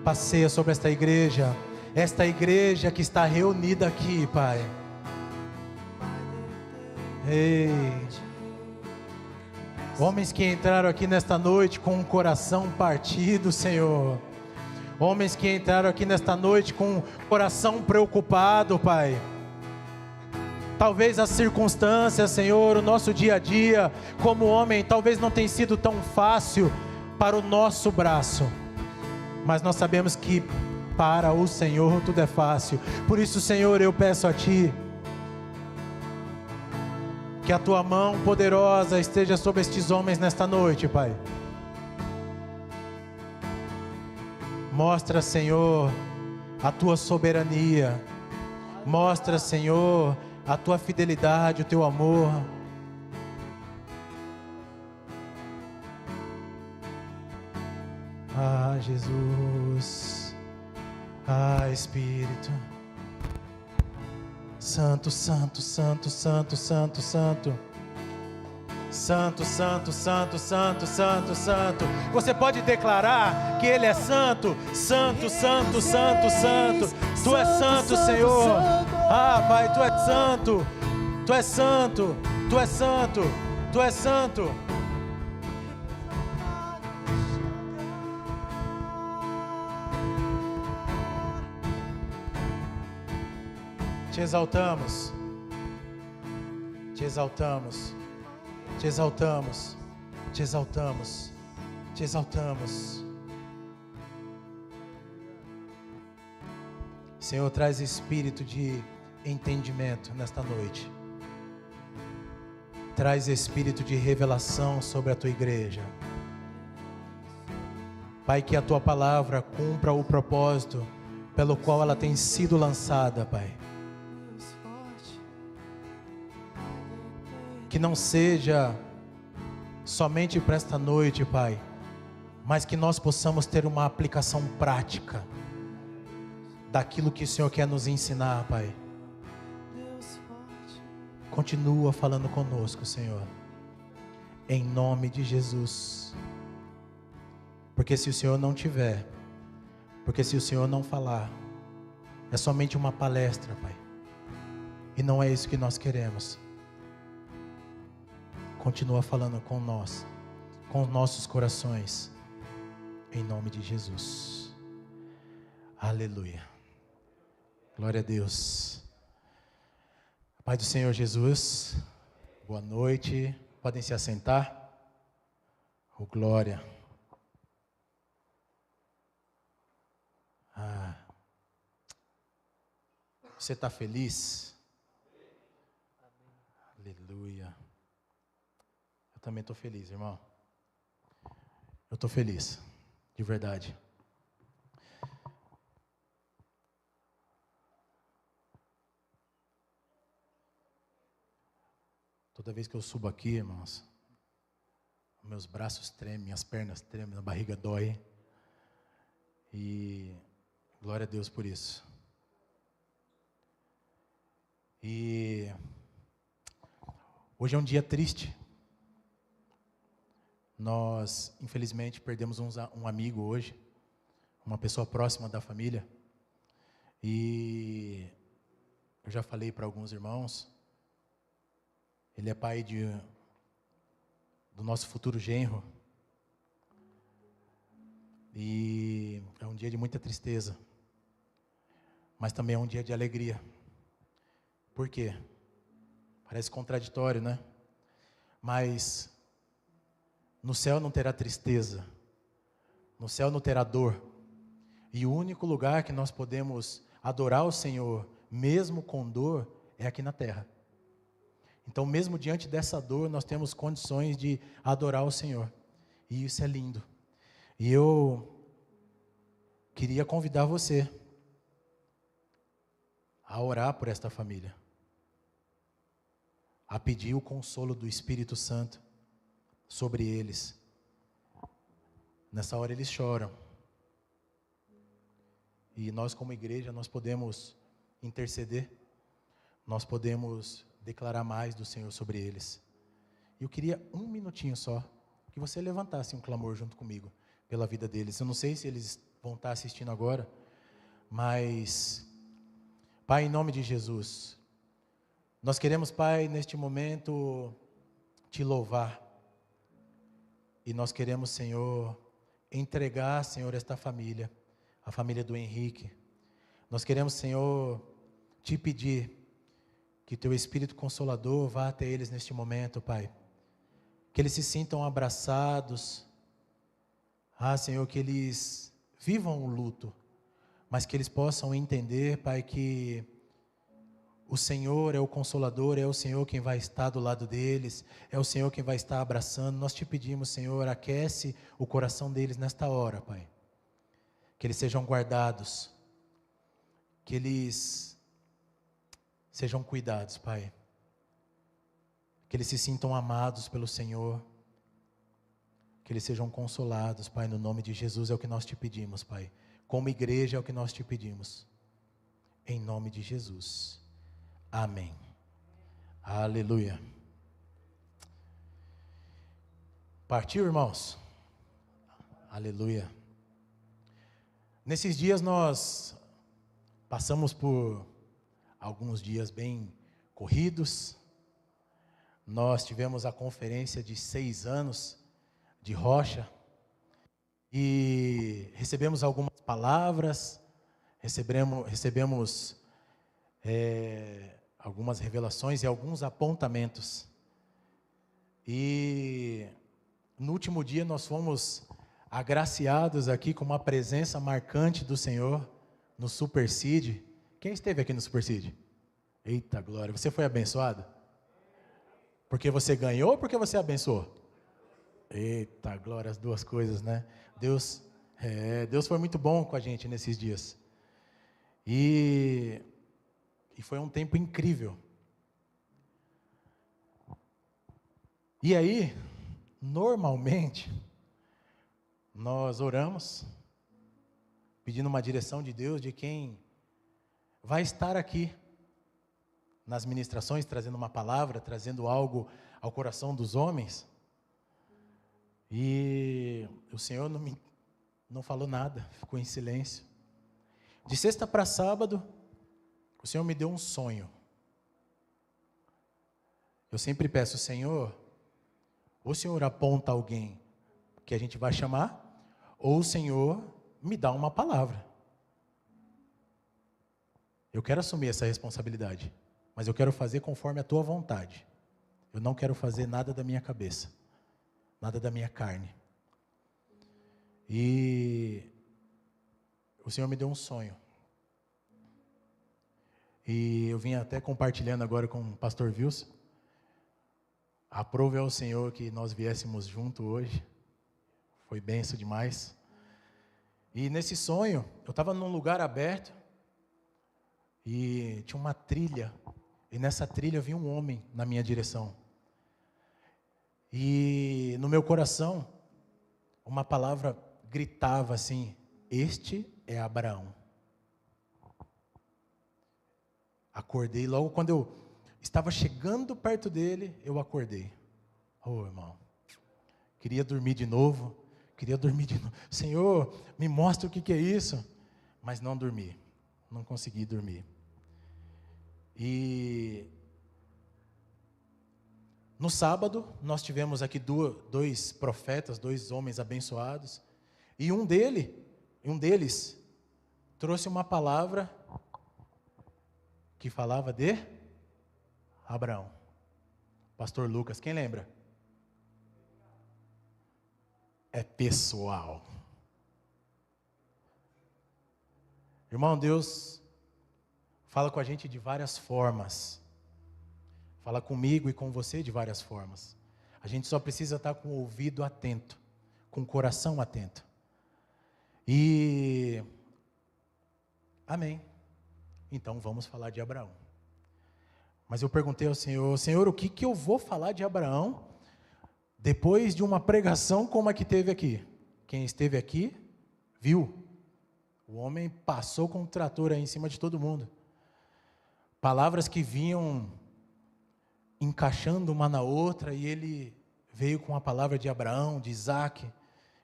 passeia sobre esta igreja que está reunida aqui, Pai. Ei, homens que entraram aqui nesta noite com um coração partido, Senhor. Homens que entraram aqui nesta noite com um coração preocupado, Pai. Talvez as circunstâncias, Senhor, o nosso dia a dia, como homem, talvez não tenha sido tão fácil para o nosso braço. Mas nós sabemos que para o Senhor tudo é fácil. Por isso, Senhor, eu peço a Ti que a Tua mão poderosa esteja sobre estes homens nesta noite, Pai. Mostra, Senhor, a Tua soberania. Mostra, Senhor, a Tua fidelidade, o Teu amor. Ah, Jesus. Ah, Espírito. Santo, santo, santo, santo, santo, santo. Santo, santo, santo, santo, santo, santo. Você pode declarar que Ele é santo, santo, santo, santo, santo. Tu és santo, Senhor. Ah, Pai, Tu és santo. Tu és santo. Tu és santo. Tu és santo. Te exaltamos. Te exaltamos. Te exaltamos, te exaltamos, te exaltamos. Senhor, traz espírito de entendimento nesta noite. traz espírito de revelação sobre a tua igreja. Pai, que a tua palavra cumpra o propósito pelo qual ela tem sido lançada, Pai. Que não seja somente para esta noite, Pai, mas que nós possamos ter uma aplicação prática daquilo que o Senhor quer nos ensinar, Pai. Continua falando conosco, Senhor, em nome de Jesus. Porque se o Senhor não tiver, porque se o Senhor não falar, é somente uma palestra, Pai. E não é isso que nós queremos. Continua falando com nós, com os nossos corações, em nome de Jesus. Aleluia. Glória a Deus. Pai do Senhor Jesus, boa noite. Podem se assentar. Oh, glória. Você está feliz? Aleluia. Eu também estou feliz, irmão. Eu estou feliz, de verdade. Toda vez que eu subo aqui, irmãos, meus braços tremem, minhas pernas tremem, a barriga dói. E glória a Deus por isso. E hoje é um dia triste. Nós, infelizmente, perdemos um amigo hoje, uma pessoa próxima da família. E eu já falei para alguns irmãos, ele é pai do nosso futuro genro. E é um dia de muita tristeza, mas também é um dia de alegria. Por quê? Parece contraditório, né? Mas no céu não terá tristeza, no céu não terá dor. E o único lugar que nós podemos adorar o Senhor, mesmo com dor, é aqui na terra. Então, mesmo diante dessa dor, nós temos condições de adorar o Senhor. E isso é lindo. E eu queria convidar você a orar por esta família, a pedir o consolo do Espírito Santo sobre eles. Nessa hora eles choram. E nós como igreja, nós podemos interceder, nós podemos declarar mais do Senhor sobre eles. E eu queria um minutinho só, que você levantasse um clamor junto comigo, pela vida deles. Eu não sei se eles vão estar assistindo agora, mas, Pai, em nome de Jesus, nós queremos, Pai, neste momento, te louvar. E nós queremos, Senhor, entregar, Senhor, esta família, a família do Henrique. Nós queremos, Senhor, te pedir que teu Espírito Consolador vá até eles neste momento, Pai. Que eles se sintam abraçados. Senhor, que eles vivam o luto, mas que eles possam entender, Pai, que o Senhor é o Consolador, é o Senhor quem vai estar do lado deles, é o Senhor quem vai estar abraçando. Nós te pedimos, Senhor, aquece o coração deles nesta hora, Pai. Que eles sejam guardados, que eles sejam cuidados, Pai. Que eles se sintam amados pelo Senhor, que eles sejam consolados, Pai, no nome de Jesus é o que nós te pedimos, Pai. Como igreja é o que nós te pedimos, em nome de Jesus. Amém. Aleluia. Partiu, irmãos? Aleluia. Nesses dias nós passamos por alguns dias bem corridos. Nós tivemos a conferência de 6 anos de Rocha e recebemos algumas palavras, recebemos algumas revelações e alguns apontamentos. E no último dia nós fomos agraciados aqui com uma presença marcante do Senhor no Super Seed. Quem esteve aqui no Super Seed? Eita glória, você foi abençoado? Porque você ganhou ou porque você abençoou? Eita, glória, as duas coisas, né? Deus foi muito bom com a gente nesses dias. E foi um tempo incrível. E aí, normalmente, nós oramos, pedindo uma direção de Deus, de quem vai estar aqui, nas ministrações, trazendo uma palavra, trazendo algo ao coração dos homens. E o Senhor não falou nada, ficou em silêncio. De sexta para sábado, o Senhor me deu um sonho. Eu sempre peço, Senhor, ou o Senhor aponta alguém que a gente vai chamar, ou o Senhor me dá uma palavra. Eu quero assumir essa responsabilidade, mas eu quero fazer conforme a tua vontade. Eu não quero fazer nada da minha cabeça, nada da minha carne. E o Senhor me deu um sonho. E eu vim até compartilhando agora com o pastor Wilson. Aprove ao Senhor que nós viéssemos junto hoje. Foi benção demais. E nesse sonho, eu estava num lugar aberto e tinha uma trilha. E nessa trilha vinha um homem na minha direção. E no meu coração, uma palavra gritava assim: este é Abraão. Acordei logo quando eu estava chegando perto dele, eu acordei. Oh, irmão, queria dormir de novo. Senhor, me mostra o que é isso. Mas não dormi, não consegui dormir. E no sábado, nós tivemos aqui dois profetas, dois homens abençoados. E um deles trouxe uma palavra que falava de Abraão. Pastor Lucas, quem lembra? É pessoal. Irmão, Deus fala com a gente de várias formas. Fala comigo e com você de várias formas. A gente só precisa estar com o ouvido atento, com o coração atento. E amém. Então vamos falar de Abraão. Mas eu perguntei ao Senhor: Senhor, o que eu vou falar de Abraão depois de uma pregação como a que teve aqui? Quem esteve aqui viu. O homem passou com um trator aí em cima de todo mundo. Palavras que vinham encaixando uma na outra, e ele veio com a palavra de Abraão, de Isaac.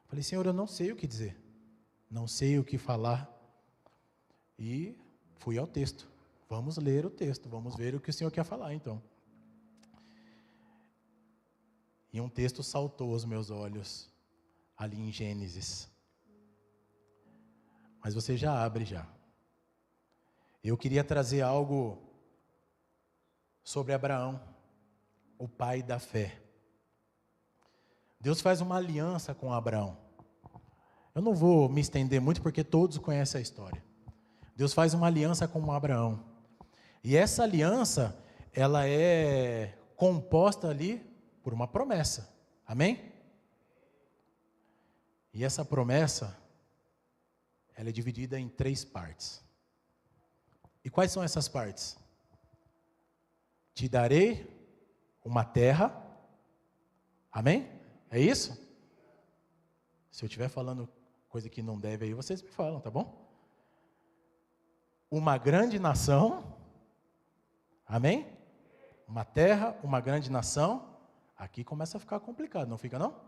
Falei: Senhor, eu não sei o que dizer, não sei o que falar. E fui ao texto. Vamos ler o texto, vamos ver o que o Senhor quer falar então. E um texto saltou aos meus olhos, ali em Gênesis. Mas você já abre já. Eu queria trazer algo sobre Abraão, o pai da fé. Deus faz uma aliança com Abraão. Eu não vou me estender muito porque todos conhecem a história. Deus faz uma aliança com Abraão. E essa aliança, ela é composta ali por uma promessa. Amém? E essa promessa, ela é dividida em 3 partes. E quais são essas partes? Te darei uma terra. Amém? É isso? Se eu estiver falando coisa que não deve aí, vocês me falam, tá bom? Uma grande nação. Amém? Uma terra, uma grande nação. Aqui começa a ficar complicado, não fica não?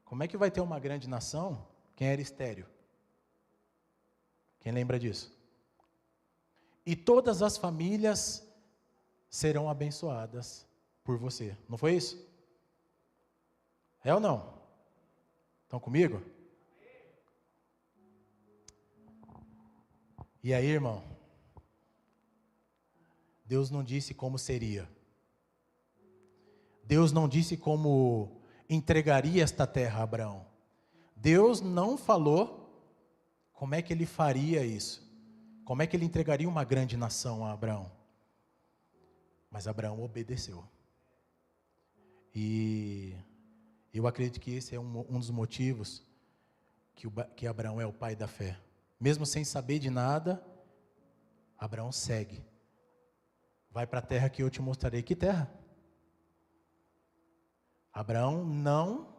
Como é que vai ter uma grande nação quem era estéril? Quem lembra disso? E todas as famílias serão abençoadas por você. Não foi isso? É ou não? Estão comigo? E aí, irmão? Deus não disse como seria. Deus não disse como entregaria esta terra a Abraão. Deus não falou como é que ele faria isso. Como é que ele entregaria uma grande nação a Abraão. Mas Abraão obedeceu. E eu acredito que esse é um dos motivos que Abraão é o pai da fé. Mesmo sem saber de nada, Abraão segue. Vai para a terra que eu te mostrarei. Que terra? Abraão não,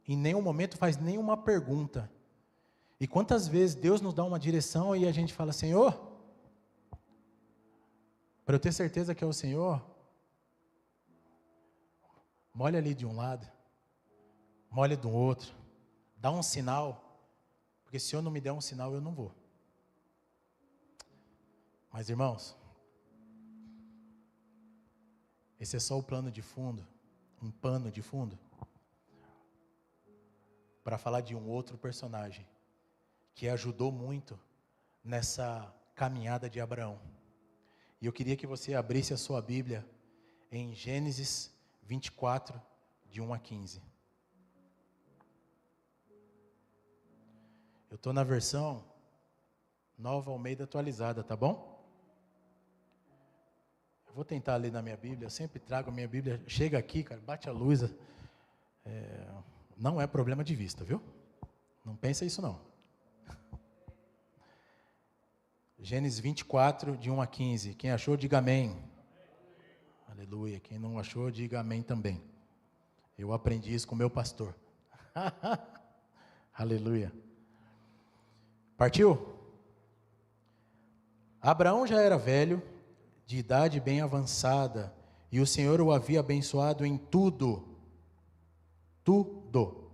em nenhum momento, faz nenhuma pergunta. E quantas vezes Deus nos dá uma direção e a gente fala, Senhor, para eu ter certeza que é o Senhor, molha ali de um lado, molha do outro, dá um sinal, porque se o Senhor não me der um sinal, eu não vou. Mas, irmãos, esse é só o plano de fundo, um pano de fundo, para falar de um outro personagem, que ajudou muito nessa caminhada de Abraão. E eu queria que você abrisse a sua Bíblia em Gênesis 24, de 1 a 15. Eu estou na versão Nova Almeida atualizada, tá bom? Eu vou tentar ler na minha Bíblia, eu sempre trago a minha Bíblia, chega aqui, cara, bate a luz, não é problema de vista, viu? Não pensa isso não. Gênesis 24, de 1 a 15. Quem achou, diga amém. Aleluia. Quem não achou, diga amém também. Eu aprendi isso com o meu pastor. Aleluia. Partiu? Abraão já era velho, de idade bem avançada, e o Senhor o havia abençoado em tudo. Tudo.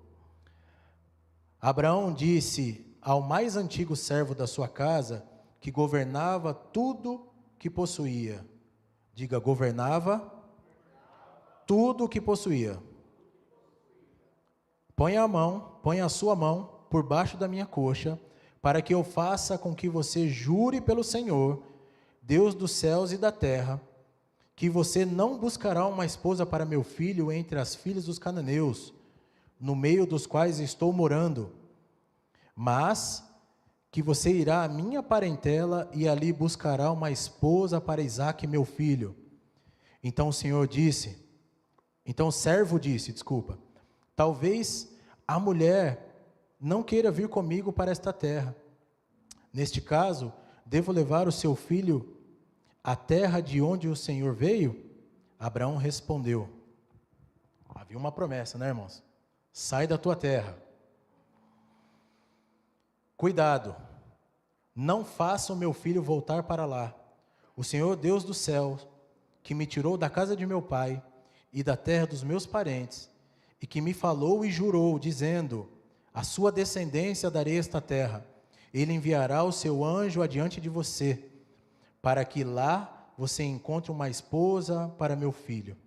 Abraão disse ao mais antigo servo da sua casa, que governava tudo que possuía. Diga, governava tudo que possuía. Põe a sua mão por baixo da minha coxa, para que eu faça com que você jure pelo Senhor, Deus dos céus e da terra, que você não buscará uma esposa para meu filho entre as filhas dos cananeus, no meio dos quais estou morando, mas que você irá à minha parentela e ali buscará uma esposa para Isaque, meu filho. Então o servo disse, talvez a mulher não queira vir comigo para esta terra. Neste caso, devo levar o seu filho à terra de onde o Senhor veio? Abraão respondeu. Havia uma promessa, né, irmãos? Sai da tua terra. Cuidado, não faça o meu filho voltar para lá. O Senhor Deus do céu, que me tirou da casa de meu pai e da terra dos meus parentes, e que me falou e jurou, dizendo, a sua descendência darei esta terra. Ele enviará o seu anjo adiante de você, para que lá você encontre uma esposa para meu filho.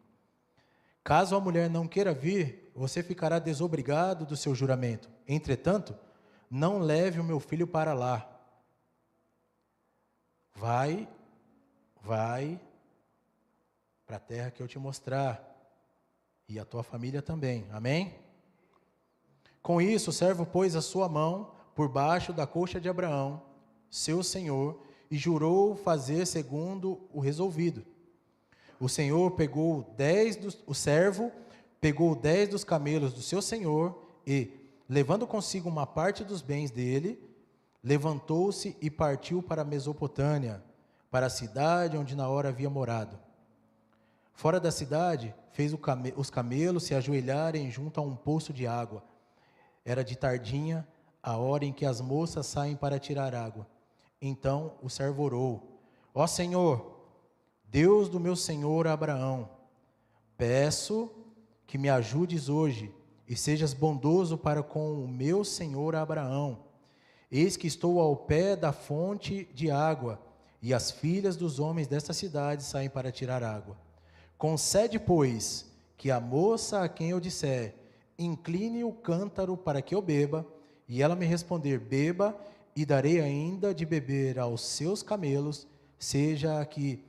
Caso a mulher não queira vir, você ficará desobrigado do seu juramento. Entretanto, não leve o meu filho para lá. Vai para a terra que eu te mostrar, e a tua família também, amém? Com isso, o servo pôs a sua mão por baixo da coxa de Abraão, seu senhor, e jurou fazer segundo o resolvido. O servo pegou 10 dos camelos do seu senhor e, levando consigo uma parte dos bens dele, levantou-se e partiu para a Mesopotâmia, para a cidade onde na hora havia morado. Fora da cidade, fez os camelos se ajoelharem junto a um poço de água. Era de tardinha, a hora em que as moças saem para tirar água. Então o servo orou: ó Senhor, Deus do meu senhor Abraão, peço que me ajudes hoje e sejas bondoso para com o meu senhor Abraão. Eis que estou ao pé da fonte de água, e as filhas dos homens desta cidade saem para tirar água. Concede, pois, que a moça a quem eu disser, incline o cântaro para que eu beba, e ela me responder, beba, e darei ainda de beber aos seus camelos, seja a que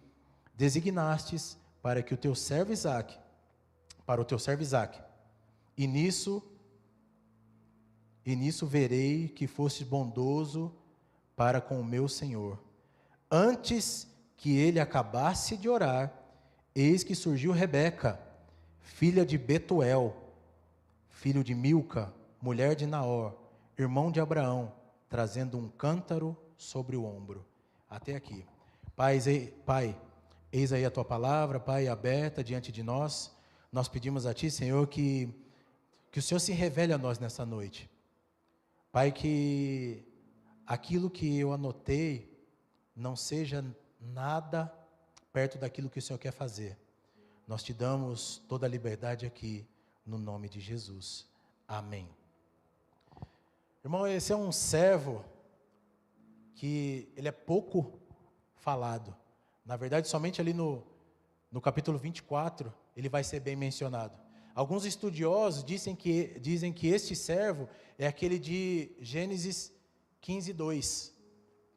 designastes para o teu servo Isaque. E nisso verei que foste bondoso para com o meu Senhor. Antes que ele acabasse de orar, eis que surgiu Rebeca, filha de Betuel, filho de Milca, mulher de Naor, irmão de Abraão, trazendo um cântaro sobre o ombro. Até aqui. Pai, eis aí a tua palavra, Pai, aberta diante de nós. Nós pedimos a Ti, Senhor, que o Senhor se revele a nós nessa noite. Pai, que aquilo que eu anotei não seja nada perto daquilo que o Senhor quer fazer. Nós te damos toda a liberdade aqui, no nome de Jesus. Amém. Irmão, esse é um servo que ele é pouco falado. Na verdade, somente ali no capítulo 24, ele vai ser bem mencionado. Alguns estudiosos dizem que este servo é aquele de Gênesis 15:2,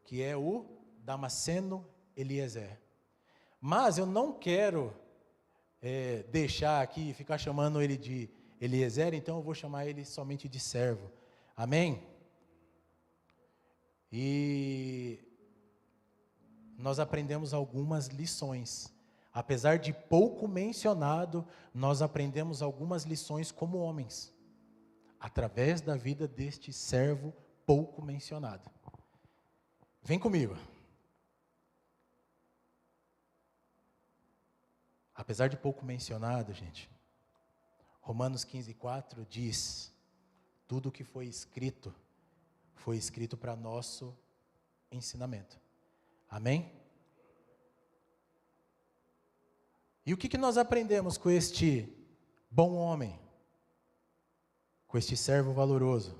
que é o Damasceno Eliezer. Mas eu não quero deixar aqui, ficar chamando ele de Eliezer, então eu vou chamar ele somente de servo. Amém? E nós aprendemos algumas lições. Apesar de pouco mencionado, nós aprendemos algumas lições como homens, através da vida deste servo pouco mencionado. Vem comigo. Apesar de pouco mencionado, gente, Romanos 15:4 diz: tudo o que foi escrito para nosso ensinamento. Amém? E o que nós aprendemos com este bom homem, com este servo valoroso?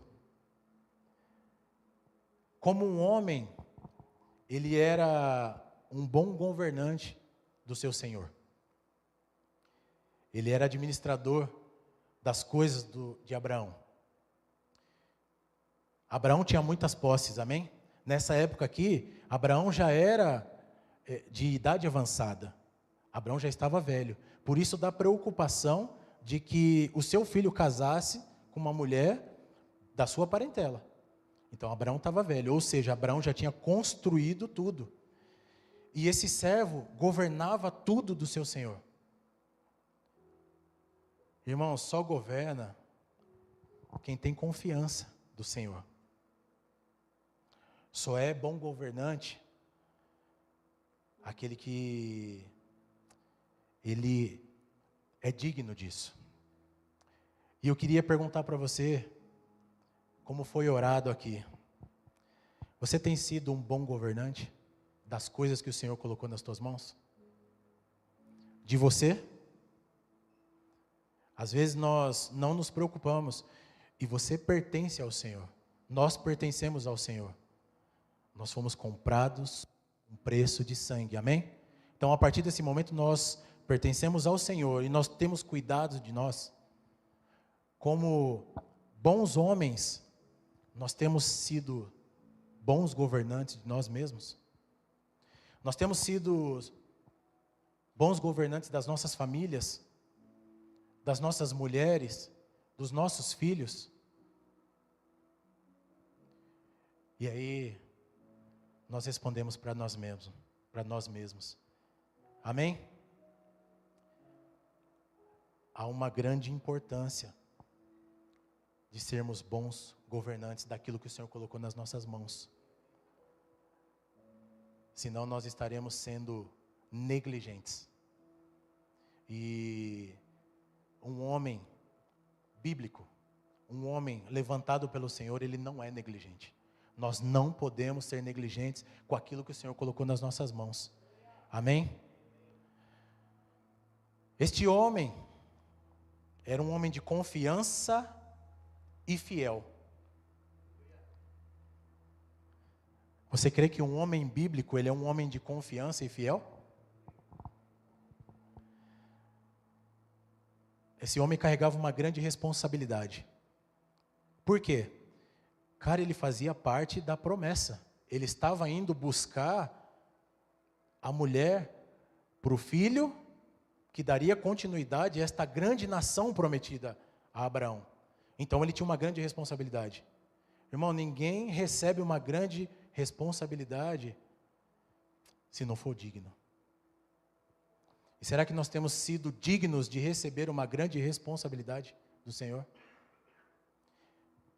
Como um homem, ele era um bom governante do seu senhor. Ele era administrador das coisas de Abraão. Abraão tinha muitas posses, amém? Nessa época aqui, Abraão já era de idade avançada. Abraão já estava velho. Por isso, da preocupação de que o seu filho casasse com uma mulher da sua parentela. Então, Abraão estava velho, ou seja, Abraão já tinha construído tudo. E esse servo governava tudo do seu senhor. Irmão, só governa quem tem confiança do Senhor. Só é bom governante aquele que ele é digno disso. E eu queria perguntar para você, como foi orado aqui. Você tem sido um bom governante das coisas que o Senhor colocou nas tuas mãos? De você? Às vezes nós não nos preocupamos, e você pertence ao Senhor. Nós pertencemos ao Senhor. Nós fomos comprados com preço de sangue, amém? Então, a partir desse momento, nós pertencemos ao Senhor e nós temos cuidado de nós. Como bons homens, nós temos sido bons governantes de nós mesmos. Nós temos sido bons governantes das nossas famílias, das nossas mulheres, dos nossos filhos. E aí, nós respondemos para nós mesmos. Amém? Há uma grande importância de sermos bons governantes daquilo que o Senhor colocou nas nossas mãos. Senão nós estaremos sendo negligentes. E um homem bíblico, um homem levantado pelo Senhor, ele não é negligente. Nós não podemos ser negligentes com aquilo que o Senhor colocou nas nossas mãos. Amém? Este homem era um homem de confiança e fiel. Você crê que um homem bíblico, ele é um homem de confiança e fiel? Esse homem carregava uma grande responsabilidade. Por quê? Cara, ele fazia parte da promessa. Ele estava indo buscar a mulher para o filho que daria continuidade a esta grande nação prometida a Abraão. Então ele tinha uma grande responsabilidade. Irmão, ninguém recebe uma grande responsabilidade se não for digno. E será que nós temos sido dignos de receber uma grande responsabilidade do Senhor?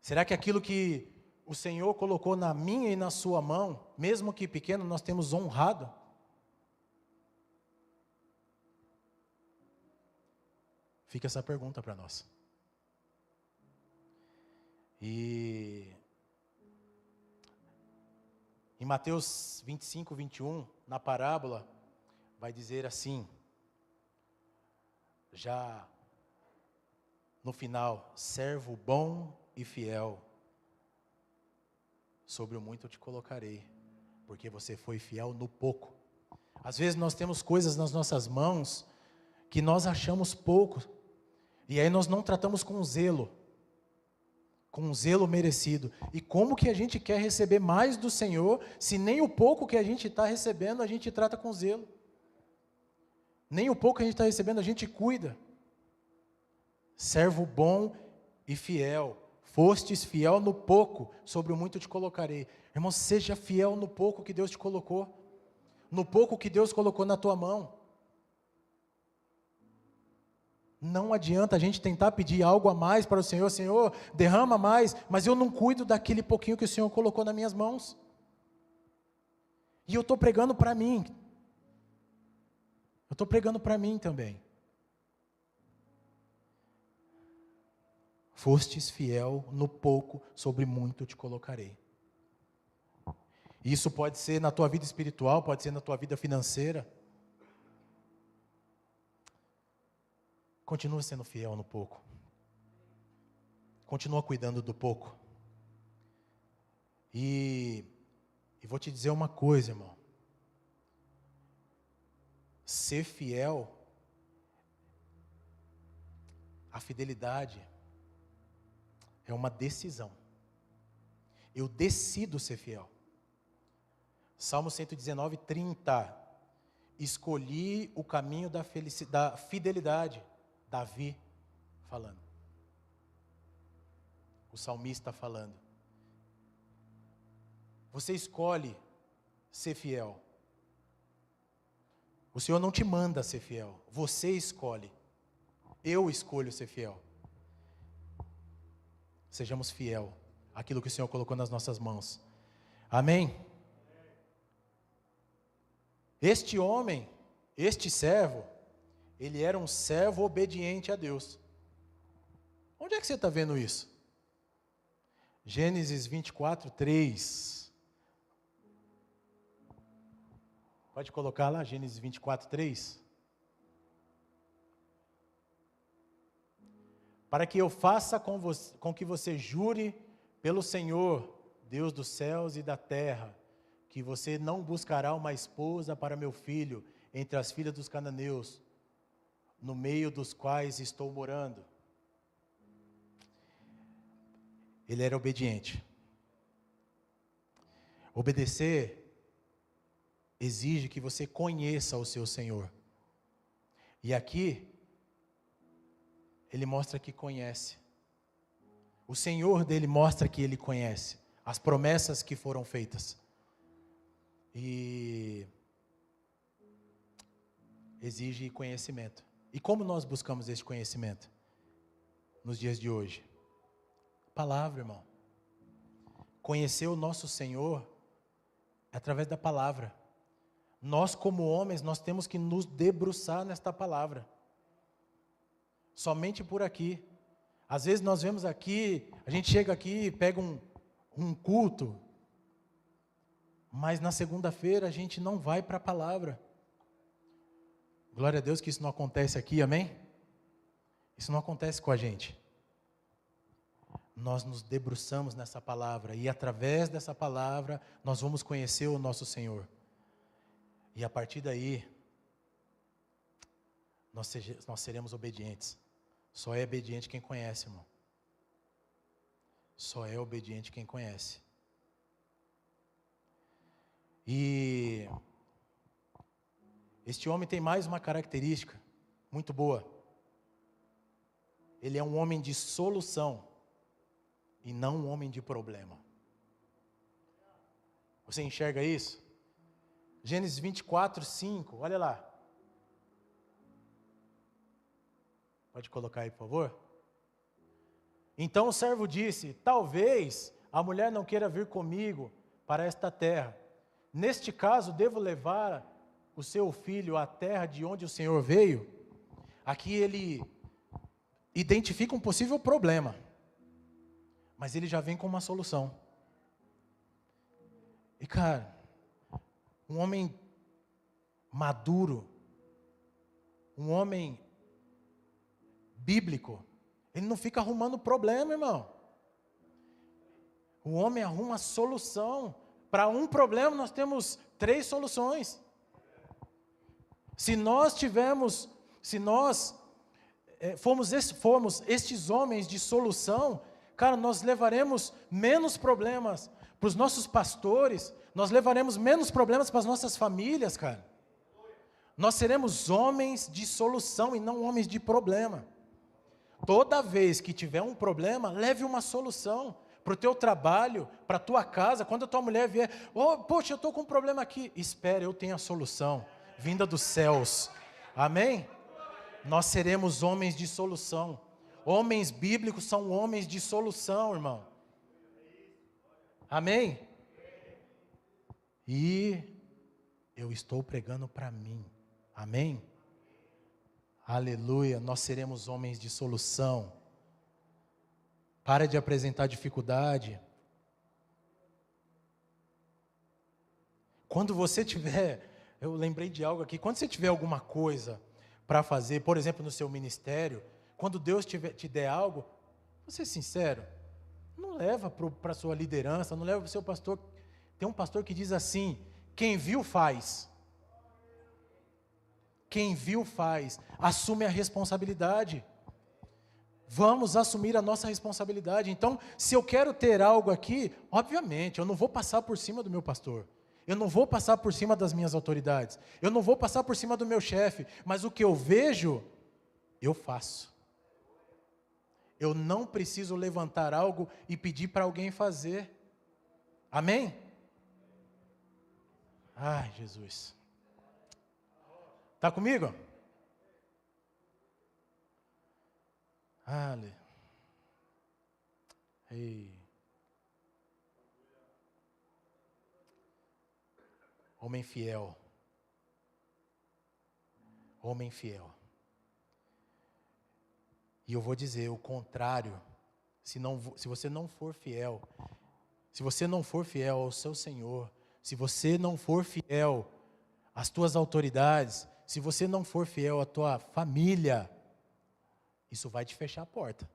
Será que aquilo que o Senhor colocou na minha e na sua mão, mesmo que pequeno, nós temos honrado? Fica essa pergunta para nós. E em Mateus 25, 21, na parábola, vai dizer assim, já no final: servo bom e fiel, sobre o muito eu te colocarei, porque você foi fiel no pouco. Às vezes nós temos coisas nas nossas mãos que nós achamos pouco, e aí nós não tratamos com zelo merecido. E como que a gente quer receber mais do Senhor, se nem o pouco que a gente está recebendo a gente trata com zelo? Nem o pouco que a gente está recebendo a gente cuida. Servo bom e fiel, fostes fiel no pouco, sobre o muito te colocarei. Irmão, seja fiel no pouco que Deus te colocou, no pouco que Deus colocou na tua mão. Não adianta a gente tentar pedir algo a mais para o Senhor: Senhor, derrama mais, mas eu não cuido daquele pouquinho que o Senhor colocou nas minhas mãos. E eu estou pregando para mim. Eu estou pregando para mim também. Fostes fiel no pouco, sobre muito te colocarei. Isso pode ser na tua vida espiritual, pode ser na tua vida financeira. Continua sendo fiel no pouco. Continua cuidando do pouco. E vou te dizer uma coisa, irmão. Ser fiel, a fidelidade é uma decisão. Eu decido ser fiel. Salmo 119, 30. Escolhi o caminho da fidelidade. Davi falando. O salmista falando. Você escolhe ser fiel. O Senhor não te manda ser fiel. Você escolhe. Eu escolho ser fiel. Sejamos fiel àquilo que o Senhor colocou nas nossas mãos. Amém? Este homem, este servo, ele era um servo obediente a Deus. Onde é que você está vendo isso? Gênesis 24, 3. Pode colocar lá, Gênesis 24, 3. Para que eu faça com que você jure pelo Senhor, Deus dos céus e da terra, que você não buscará uma esposa para meu filho entre as filhas dos cananeus, no meio dos quais estou morando. Ele era obediente. Obedecer exige que você conheça o seu Senhor. E aqui, ele mostra que conhece. O Senhor dele mostra que ele conhece as promessas que foram feitas. E exige conhecimento. E como nós buscamos esse conhecimento nos dias de hoje? Palavra, irmão. Conhecer o nosso Senhor é através da palavra. Nós, como homens, nós temos que nos debruçar nesta palavra. Somente por aqui. Às vezes nós vemos aqui, a gente chega aqui, pega um culto, mas na segunda-feira a gente não vai para a palavra. Glória a Deus que isso não acontece aqui, amém? Isso não acontece com a gente. Nós nos debruçamos nessa palavra e através dessa palavra nós vamos conhecer o nosso Senhor. E a partir daí, nós seremos obedientes. Só é obediente quem conhece, irmão. Só é obediente quem conhece. E este homem tem mais uma característica muito boa. Ele é um homem de solução e não um homem de problema. Você enxerga isso? Gênesis 24, 5, olha lá. Pode colocar aí, por favor? Então o servo disse: talvez a mulher não queira vir comigo para esta terra. Neste caso, devo levar o seu filho à terra de onde o Senhor veio? Aqui ele identifica um possível problema, mas ele já vem com uma solução. E cara, um homem maduro, um homem bíblico, ele não fica arrumando problema, irmão. O homem arruma solução. Para um problema nós temos 3 soluções. Se nós formos estes homens de solução, cara, nós levaremos menos problemas para os nossos pastores, nós levaremos menos problemas para as nossas famílias, cara. Nós seremos homens de solução e não homens de problema. Toda vez que tiver um problema, leve uma solução para o teu trabalho, para a tua casa. Quando a tua mulher vier, poxa, eu estou com um problema aqui. Espera, eu tenho a solução, vinda dos céus. Amém? Nós seremos homens de solução. Homens bíblicos são homens de solução, irmão. Amém? E eu estou pregando para mim. Amém? Aleluia, nós seremos homens de solução. Para de apresentar dificuldade. Quando você tiver, eu lembrei de algo aqui, quando você tiver alguma coisa para fazer, por exemplo, no seu ministério, quando Deus te der algo, vou ser sincero, não leva para a sua liderança, não leva para o seu pastor. Tem um pastor que diz assim: quem viu faz. Quem viu faz, assume a responsabilidade. Vamos assumir a nossa responsabilidade. Então, se eu quero ter algo aqui, obviamente, eu não vou passar por cima do meu pastor. Eu não vou passar por cima das minhas autoridades. Eu não vou passar por cima do meu chefe. Mas o que eu vejo, eu faço. Eu não preciso levantar algo e pedir para alguém fazer. Amém? Ai, Jesus. Está comigo? Ale. Ei. Homem fiel. Homem fiel. E eu vou dizer o contrário. Se você não for fiel, se você não for fiel ao seu Senhor, se você não for fiel às tuas autoridades, se você não for fiel à tua família, isso vai te fechar a porta.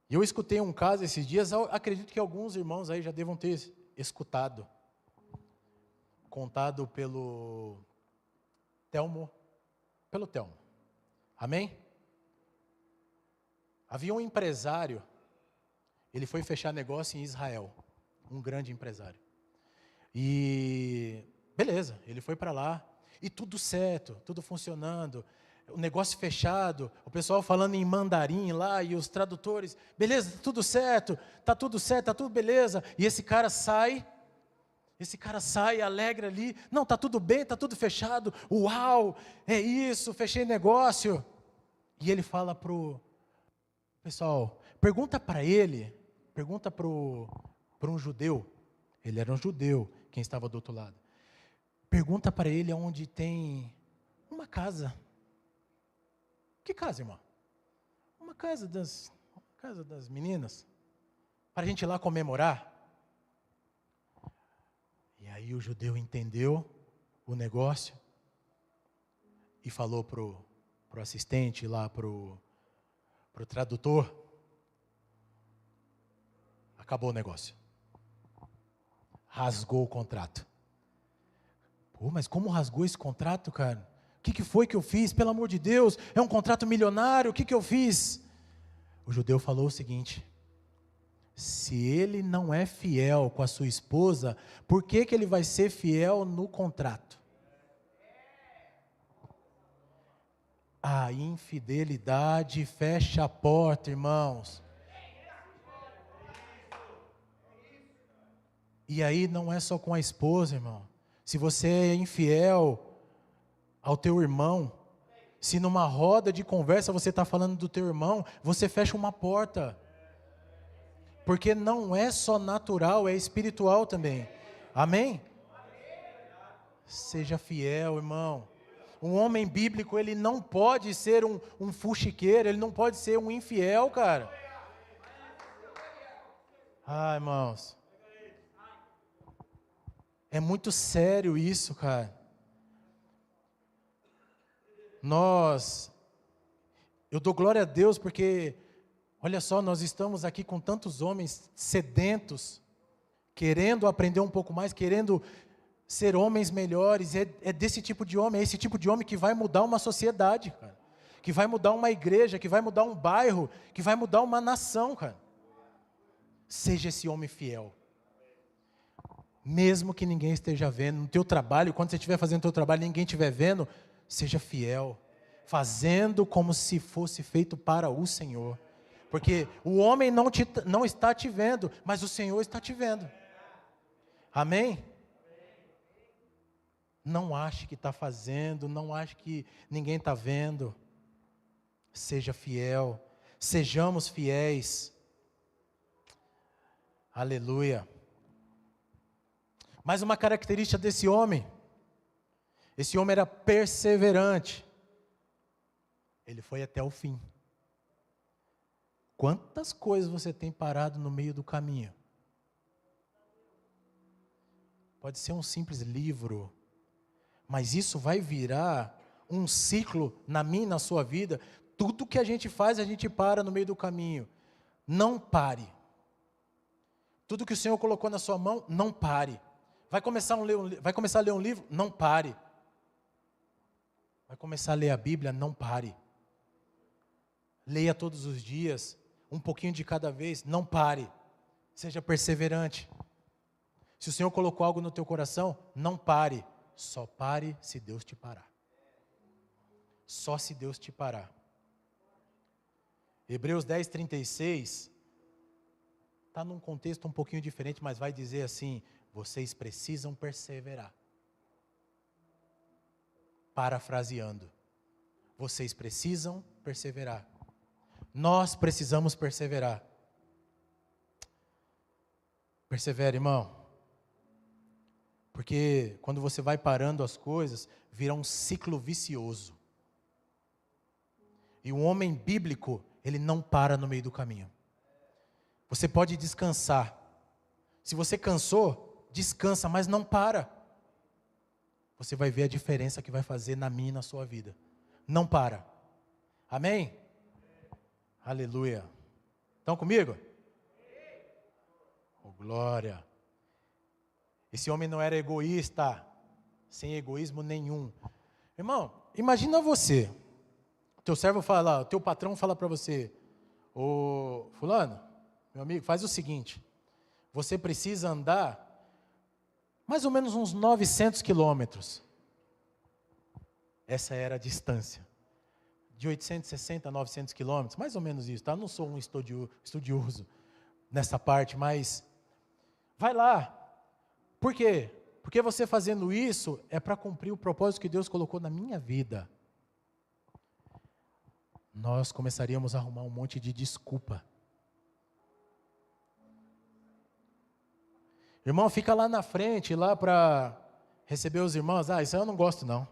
E eu escutei um caso esses dias, acredito que alguns irmãos aí já devam ter escutado. Contado pelo Telmo. Amém? Havia um empresário, ele foi fechar negócio em Israel, um grande empresário. E beleza, ele foi para lá, e tudo certo, tudo funcionando, o negócio fechado, o pessoal falando em mandarim lá, e os tradutores, beleza, tá tudo certo, tá tudo beleza, e esse cara sai alegre ali, não, tá tudo bem, tá tudo fechado, uau, é isso, fechei negócio. E ele fala pro pessoal, pergunta para um judeu, ele era um judeu, quem estava do outro lado, pergunta para ele onde tem uma casa. Que casa, irmão? Uma casa das meninas, para a gente ir lá comemorar. E aí o judeu entendeu o negócio e falou pro assistente lá, pro tradutor, acabou o negócio. Rasgou o contrato. Pô, mas como rasgou esse contrato, cara? O que foi que eu fiz? Pelo amor de Deus, é um contrato milionário, o que eu fiz? O judeu falou o seguinte: se ele não é fiel com a sua esposa, por que ele vai ser fiel no contrato? A infidelidade fecha a porta, irmãos. E aí não é só com a esposa, irmão. Se você é infiel ao teu irmão, Se numa roda de conversa você está falando do teu irmão, você fecha uma porta. Porque não é só natural, é espiritual também. Amém? Seja fiel, irmão. Um homem bíblico, ele não pode ser um fuxiqueiro, ele não pode ser um infiel, cara. Ah, irmãos. É muito sério isso, cara. Eu dou glória a Deus porque, olha só, nós estamos aqui com tantos homens sedentos, querendo aprender um pouco mais, querendo ser homens melhores. É desse tipo de homem, é esse tipo de homem que vai mudar uma sociedade, cara. Que vai mudar uma igreja, que vai mudar um bairro, que vai mudar uma nação, cara. Seja esse homem fiel. Mesmo que ninguém esteja vendo, no teu trabalho, quando você estiver fazendo o teu trabalho e ninguém estiver vendo, seja fiel, fazendo como se fosse feito para o Senhor. Porque o homem não está te vendo, mas o Senhor está te vendo. Amém? Não ache que está fazendo, não ache que ninguém está vendo. Seja fiel, sejamos fiéis. Aleluia. Mais uma característica desse homem. Esse homem era perseverante. Ele foi até o fim. Quantas coisas você tem parado no meio do caminho? Pode ser um simples livro, mas isso vai virar um ciclo na minha e na sua vida. Tudo que a gente faz, a gente para no meio do caminho. Não pare. Tudo que o Senhor colocou na sua mão, não pare. Vai começar a ler um livro? Não pare. Vai começar a ler a Bíblia? Não pare. Leia todos os dias, um pouquinho de cada vez, não pare. Seja perseverante. Se o Senhor colocou algo no teu coração, não pare. Só pare se Deus te parar. Só se Deus te parar. Hebreus 10:36 está num contexto um pouquinho diferente, mas vai dizer assim: vocês precisam perseverar. Parafraseando, vocês precisam perseverar. Nós precisamos perseverar. Persevere, irmão. Porque quando você vai parando as coisas, vira um ciclo vicioso. E um homem bíblico, ele não para no meio do caminho. Você pode descansar. Se você cansou, descansa, mas não para. Você vai ver a diferença que vai fazer na minha e na sua vida. Não para. Amém? Aleluia. Estão comigo? Oh, glória. Esse homem não era egoísta, sem egoísmo nenhum. Irmão, imagina você. Teu servo fala, teu patrão fala para você: ô fulano, meu amigo, faz o seguinte. Você precisa andar mais ou menos uns 900 quilômetros. Essa era a distância. De 860 a 900 quilômetros, mais ou menos isso, tá? Eu não sou um estudioso nessa parte, mas vai lá. Por quê? Porque você fazendo isso é para cumprir o propósito que Deus colocou na minha vida. Nós começaríamos a arrumar um monte de desculpa. Irmão, fica lá na frente, lá para receber os irmãos. Ah, isso aí eu não gosto não.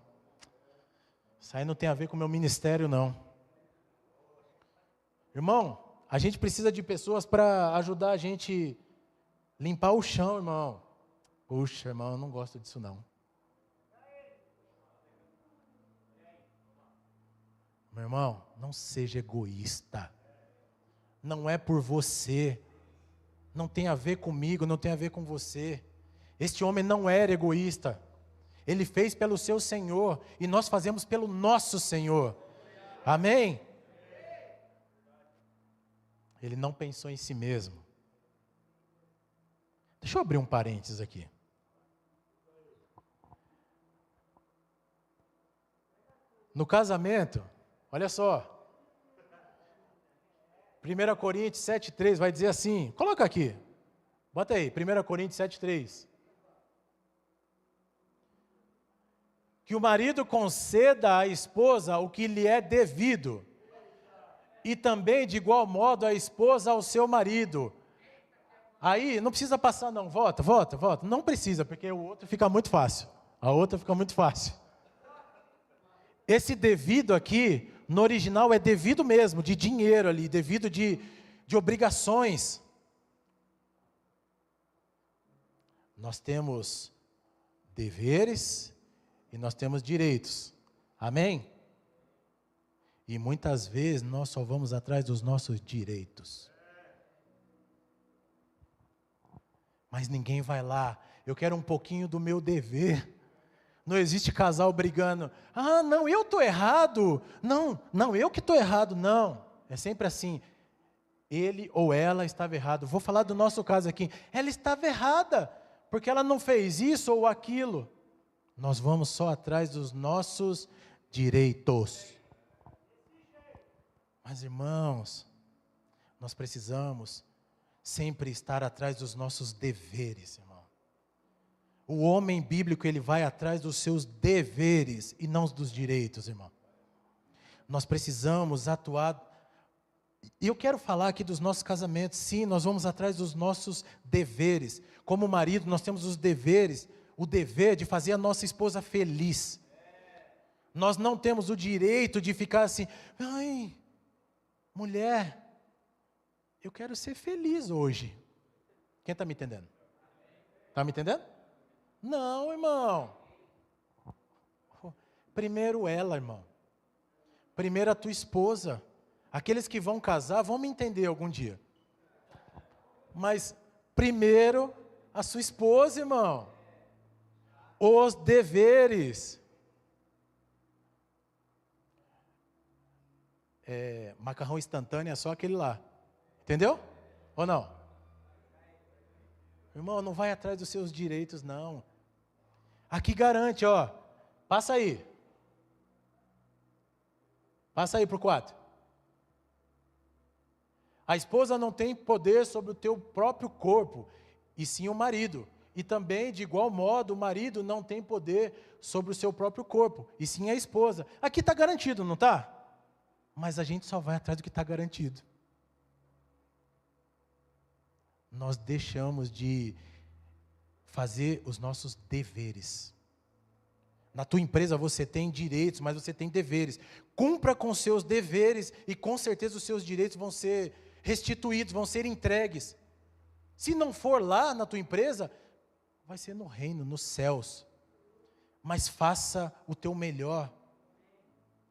Isso aí não tem a ver com o meu ministério não. Irmão, a gente precisa de pessoas para ajudar a gente limpar o chão, irmão. Puxa, irmão, eu não gosto disso não. Meu irmão, não seja egoísta. Não é por você. Não tem a ver comigo, não tem a ver com você. Este homem não era egoísta. Ele fez pelo seu Senhor e nós fazemos pelo nosso Senhor. Amém? Ele não pensou em si mesmo. Deixa eu abrir um parênteses aqui. No casamento, olha só. 1 Coríntios 7,3 vai dizer assim, coloca aqui, bota aí, 1 Coríntios 7,3. Que o marido conceda à esposa o que lhe é devido. E também, de igual modo, a esposa ao seu marido. Aí, não precisa passar não, vota. Não precisa, porque o outro fica muito fácil. A outra fica muito fácil. Esse devido aqui, no original, é devido mesmo, de dinheiro ali, devido de obrigações. Nós temos deveres e nós temos direitos. Amém? E muitas vezes nós só vamos atrás dos nossos direitos. Mas ninguém vai lá. Eu quero um pouquinho do meu dever. Não existe casal brigando. Ah, não, eu estou errado. Não, eu que estou errado. Não, é sempre assim. Ele ou ela estava errado. Vou falar do nosso caso aqui. Ela estava errada, porque ela não fez isso ou aquilo. Nós vamos só atrás dos nossos direitos. Mas, irmãos, nós precisamos sempre estar atrás dos nossos deveres, irmão. O homem bíblico, ele vai atrás dos seus deveres e não dos direitos, irmão. Nós precisamos atuar. E eu quero falar aqui dos nossos casamentos. Sim, nós vamos atrás dos nossos deveres. Como marido, nós temos os deveres, o dever de fazer a nossa esposa feliz. Nós não temos o direito de ficar assim, ai, mulher, eu quero ser feliz hoje. Quem está me entendendo? Está me entendendo? Não, irmão. Primeiro ela, irmão. Primeiro a tua esposa. Aqueles que vão casar vão me entender algum dia. Mas primeiro a sua esposa, irmão. Os deveres. Macarrão instantâneo é só aquele lá. Entendeu? Ou não? Irmão, não vai atrás dos seus direitos, não. Aqui garante, ó. Passa aí. Passa aí para o 4. A esposa não tem poder sobre o teu próprio corpo, e sim o marido. E também, de igual modo, o marido não tem poder sobre o seu próprio corpo, e sim a esposa. Aqui está garantido, não está? Mas a gente só vai atrás do que está garantido. Nós deixamos de fazer os nossos deveres. Na tua empresa você tem direitos, mas você tem deveres. Cumpra com seus deveres e com certeza os seus direitos vão ser restituídos, vão ser entregues. Se não for lá na tua empresa, vai ser no reino, nos céus. Mas faça o teu melhor.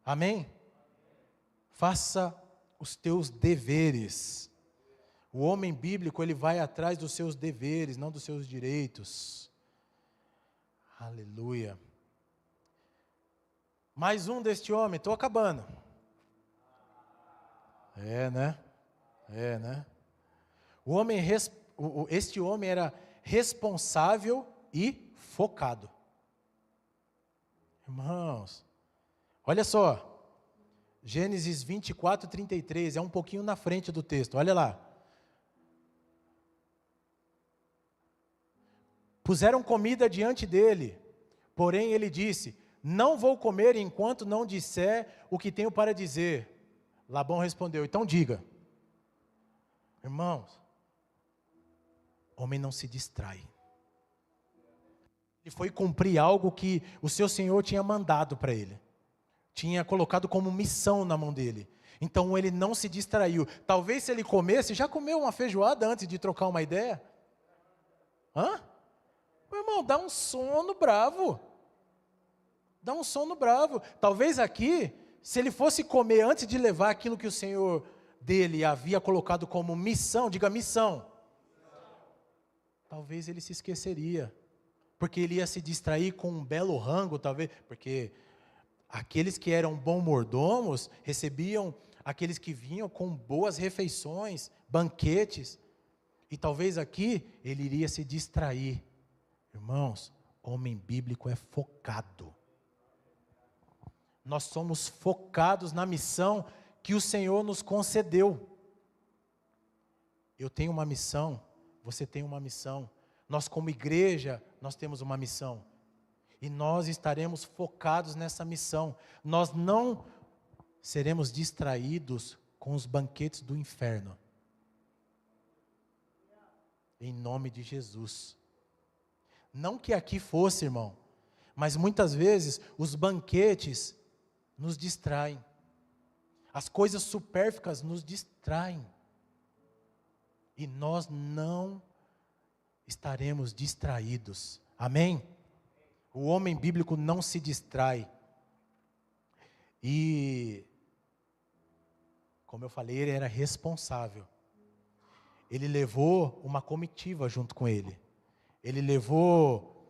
Amém? Faça os teus deveres. O homem bíblico, ele vai atrás dos seus deveres, não dos seus direitos. Aleluia. Mais um deste homem, estou acabando. Né? Este homem era responsável e focado. Irmãos, olha só. Gênesis 24, 33, é um pouquinho na frente do texto, olha lá. Puseram comida diante dele, porém ele disse, não vou comer enquanto não disser o que tenho para dizer. Labão respondeu, então diga. Irmãos, homem não se distrai. Ele foi cumprir algo que o seu Senhor tinha mandado para ele. Tinha colocado como missão na mão dele. Então ele não se distraiu. Talvez se ele comesse, já comeu uma feijoada antes de trocar uma ideia? Hã? Meu irmão, dá um sono bravo. Dá um sono bravo. Talvez aqui, se ele fosse comer antes de levar aquilo que o Senhor dele havia colocado como missão, diga missão. Talvez ele se esqueceria. Porque ele ia se distrair com um belo rango, talvez. Porque aqueles que eram bons mordomos recebiam aqueles que vinham com boas refeições, banquetes. E talvez aqui ele iria se distrair. Irmãos, homem bíblico é focado. Nós somos focados na missão que o Senhor nos concedeu. Eu tenho uma missão, você tem uma missão. Nós como igreja, nós temos uma missão. E nós estaremos focados nessa missão. Nós não seremos distraídos com os banquetes do inferno. Em nome de Jesus. Não que aqui fosse, irmão, mas muitas vezes os banquetes nos distraem. As coisas supérfluas nos distraem. E nós não estaremos distraídos. Amém? O homem bíblico não se distrai. E, como eu falei, ele era responsável. Ele levou uma comitiva junto com ele. Ele levou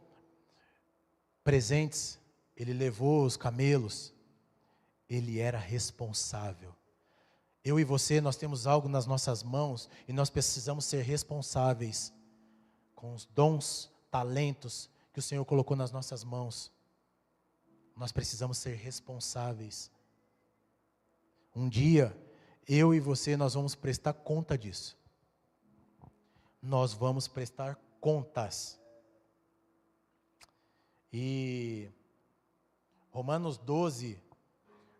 presentes. Ele levou os camelos. Ele era responsável. Eu e você, nós temos algo nas nossas mãos e nós precisamos ser responsáveis com os dons, talentos que o Senhor colocou nas nossas mãos. Nós precisamos ser responsáveis. Um dia, eu e você, nós vamos prestar conta disso. Nós vamos prestar contas. E Romanos 12,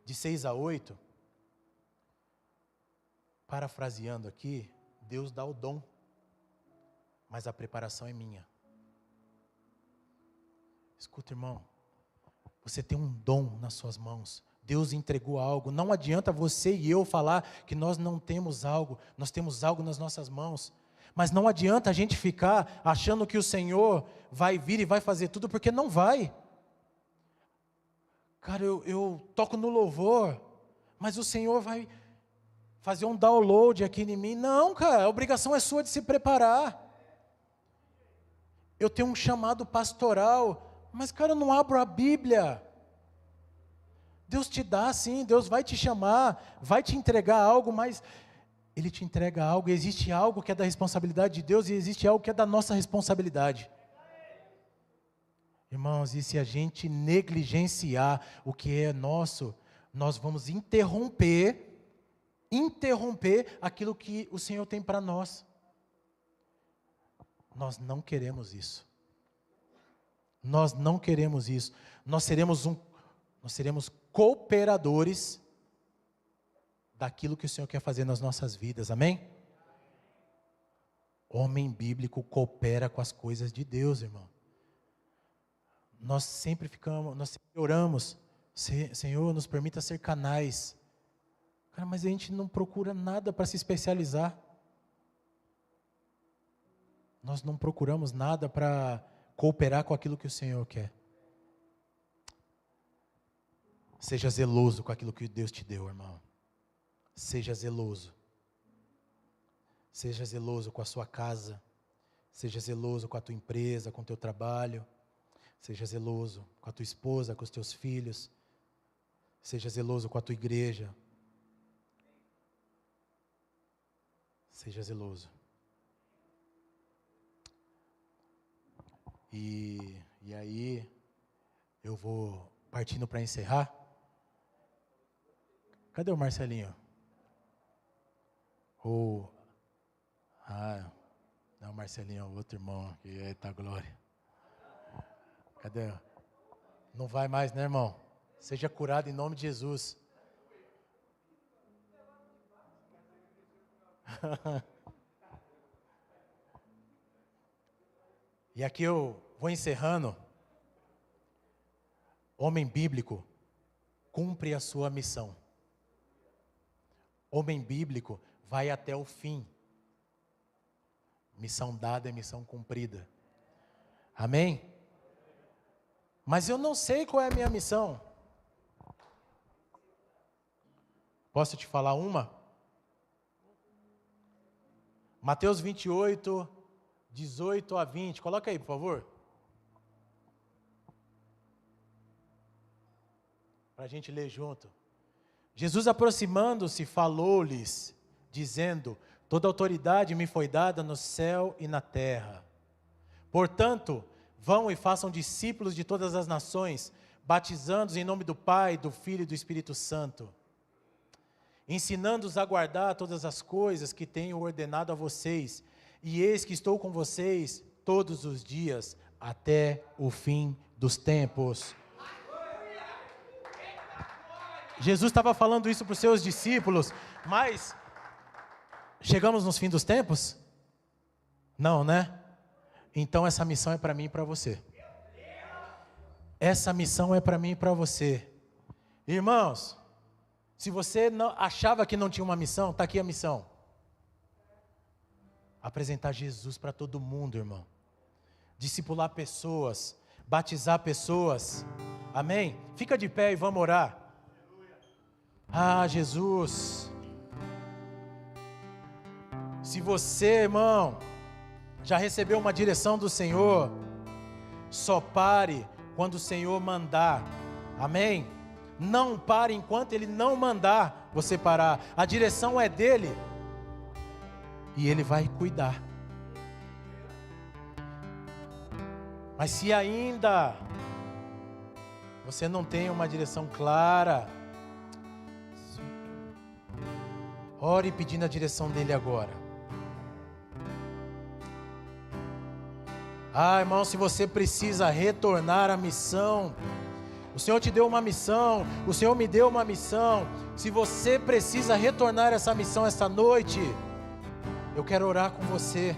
de 6 a 8, parafraseando aqui, Deus dá o dom, mas a preparação é minha. Escuta, irmão, você tem um dom nas suas mãos. Deus entregou algo. Não adianta você e eu falar que nós não temos algo. Nós temos algo nas nossas mãos. Mas não adianta a gente ficar achando que o Senhor vai vir e vai fazer tudo, porque não vai. Cara, eu toco no louvor, mas o Senhor vai fazer um download aqui em mim. Não, cara, a obrigação é sua de se preparar. Eu tenho um chamado pastoral, mas, cara, eu não abro a Bíblia. Deus te dá sim, Deus vai te chamar, vai te entregar algo, mas Ele te entrega algo, existe algo que é da responsabilidade de Deus e existe algo que é da nossa responsabilidade. Irmãos, e se a gente negligenciar o que é nosso, nós vamos interromper aquilo que o Senhor tem para nós. Nós não queremos isso. Nós não queremos isso. Nós seremos cooperadores daquilo que o Senhor quer fazer nas nossas vidas. Amém? Homem bíblico coopera com as coisas de Deus, irmão. Nós sempre oramos, Senhor, nos permita ser canais. Cara, mas a gente não procura nada para se especializar. Nós não procuramos nada para cooperar com aquilo que o Senhor quer. Seja zeloso com aquilo que Deus te deu, irmão. Seja zeloso. Seja zeloso com a sua casa. Seja zeloso com a tua empresa, com o teu trabalho. Seja zeloso com a tua esposa, com os teus filhos. Seja zeloso com a tua igreja. Seja zeloso. E aí, eu vou partindo para encerrar. Cadê o Marcelinho? Não, o Marcelinho é o outro irmão, que eita glória. Cadê? Não vai mais, né, irmão? Seja curado em nome de Jesus. E aqui eu vou encerrando. Homem bíblico cumpre a sua missão. Homem bíblico vai até o fim. Missão dada é missão cumprida. Amém? Mas eu não sei qual é a minha missão. Posso te falar uma? Mateus 28, 18 a 20. Coloca aí, por favor. Para a gente ler junto. Jesus, aproximando-se, falou-lhes, dizendo: toda autoridade me foi dada no céu e na terra. Portanto, vão e façam discípulos de todas as nações, batizando-os em nome do Pai, do Filho e do Espírito Santo, ensinando-os a guardar todas as coisas que tenho ordenado a vocês, e eis que estou com vocês todos os dias, até o fim dos tempos. Jesus estava falando isso para os seus discípulos, mas chegamos nos fins dos tempos? Não, né? Então essa missão é para mim e para você. Essa missão é para mim e para você. Irmãos, se você não achava que não tinha uma missão, está aqui a missão. Apresentar Jesus para todo mundo, irmão. Discipular pessoas, batizar pessoas. Amém? Fica de pé e vamos orar. Ah, Jesus. Se você, irmão, já recebeu uma direção do Senhor, só pare quando o Senhor mandar. Amém? Não pare enquanto Ele não mandar você parar. A direção é dEle. E Ele vai cuidar. Mas se ainda você não tem uma direção clara, ore pedindo a direção dEle agora. Ah, irmão, se você precisa retornar à missão, o Senhor te deu uma missão, o Senhor me deu uma missão. Se você precisa retornar essa missão esta noite, eu quero orar com você.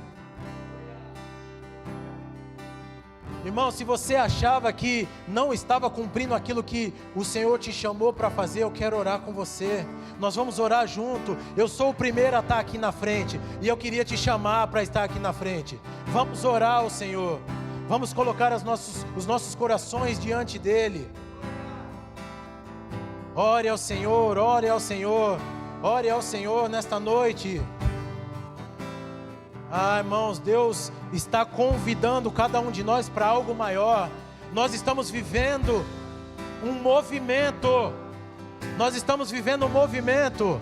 Irmão, se você achava que não estava cumprindo aquilo que o Senhor te chamou para fazer, eu quero orar com você. Nós vamos orar junto. Eu sou o primeiro a estar aqui na frente e eu queria te chamar para estar aqui na frente. Vamos orar ao Senhor. Vamos colocar os nossos corações diante dEle. Ore ao Senhor, ore ao Senhor, ore ao Senhor nesta noite. Ah, irmãos, Deus está convidando cada um de nós para algo maior. Nós estamos vivendo um movimento. Nós estamos vivendo um movimento.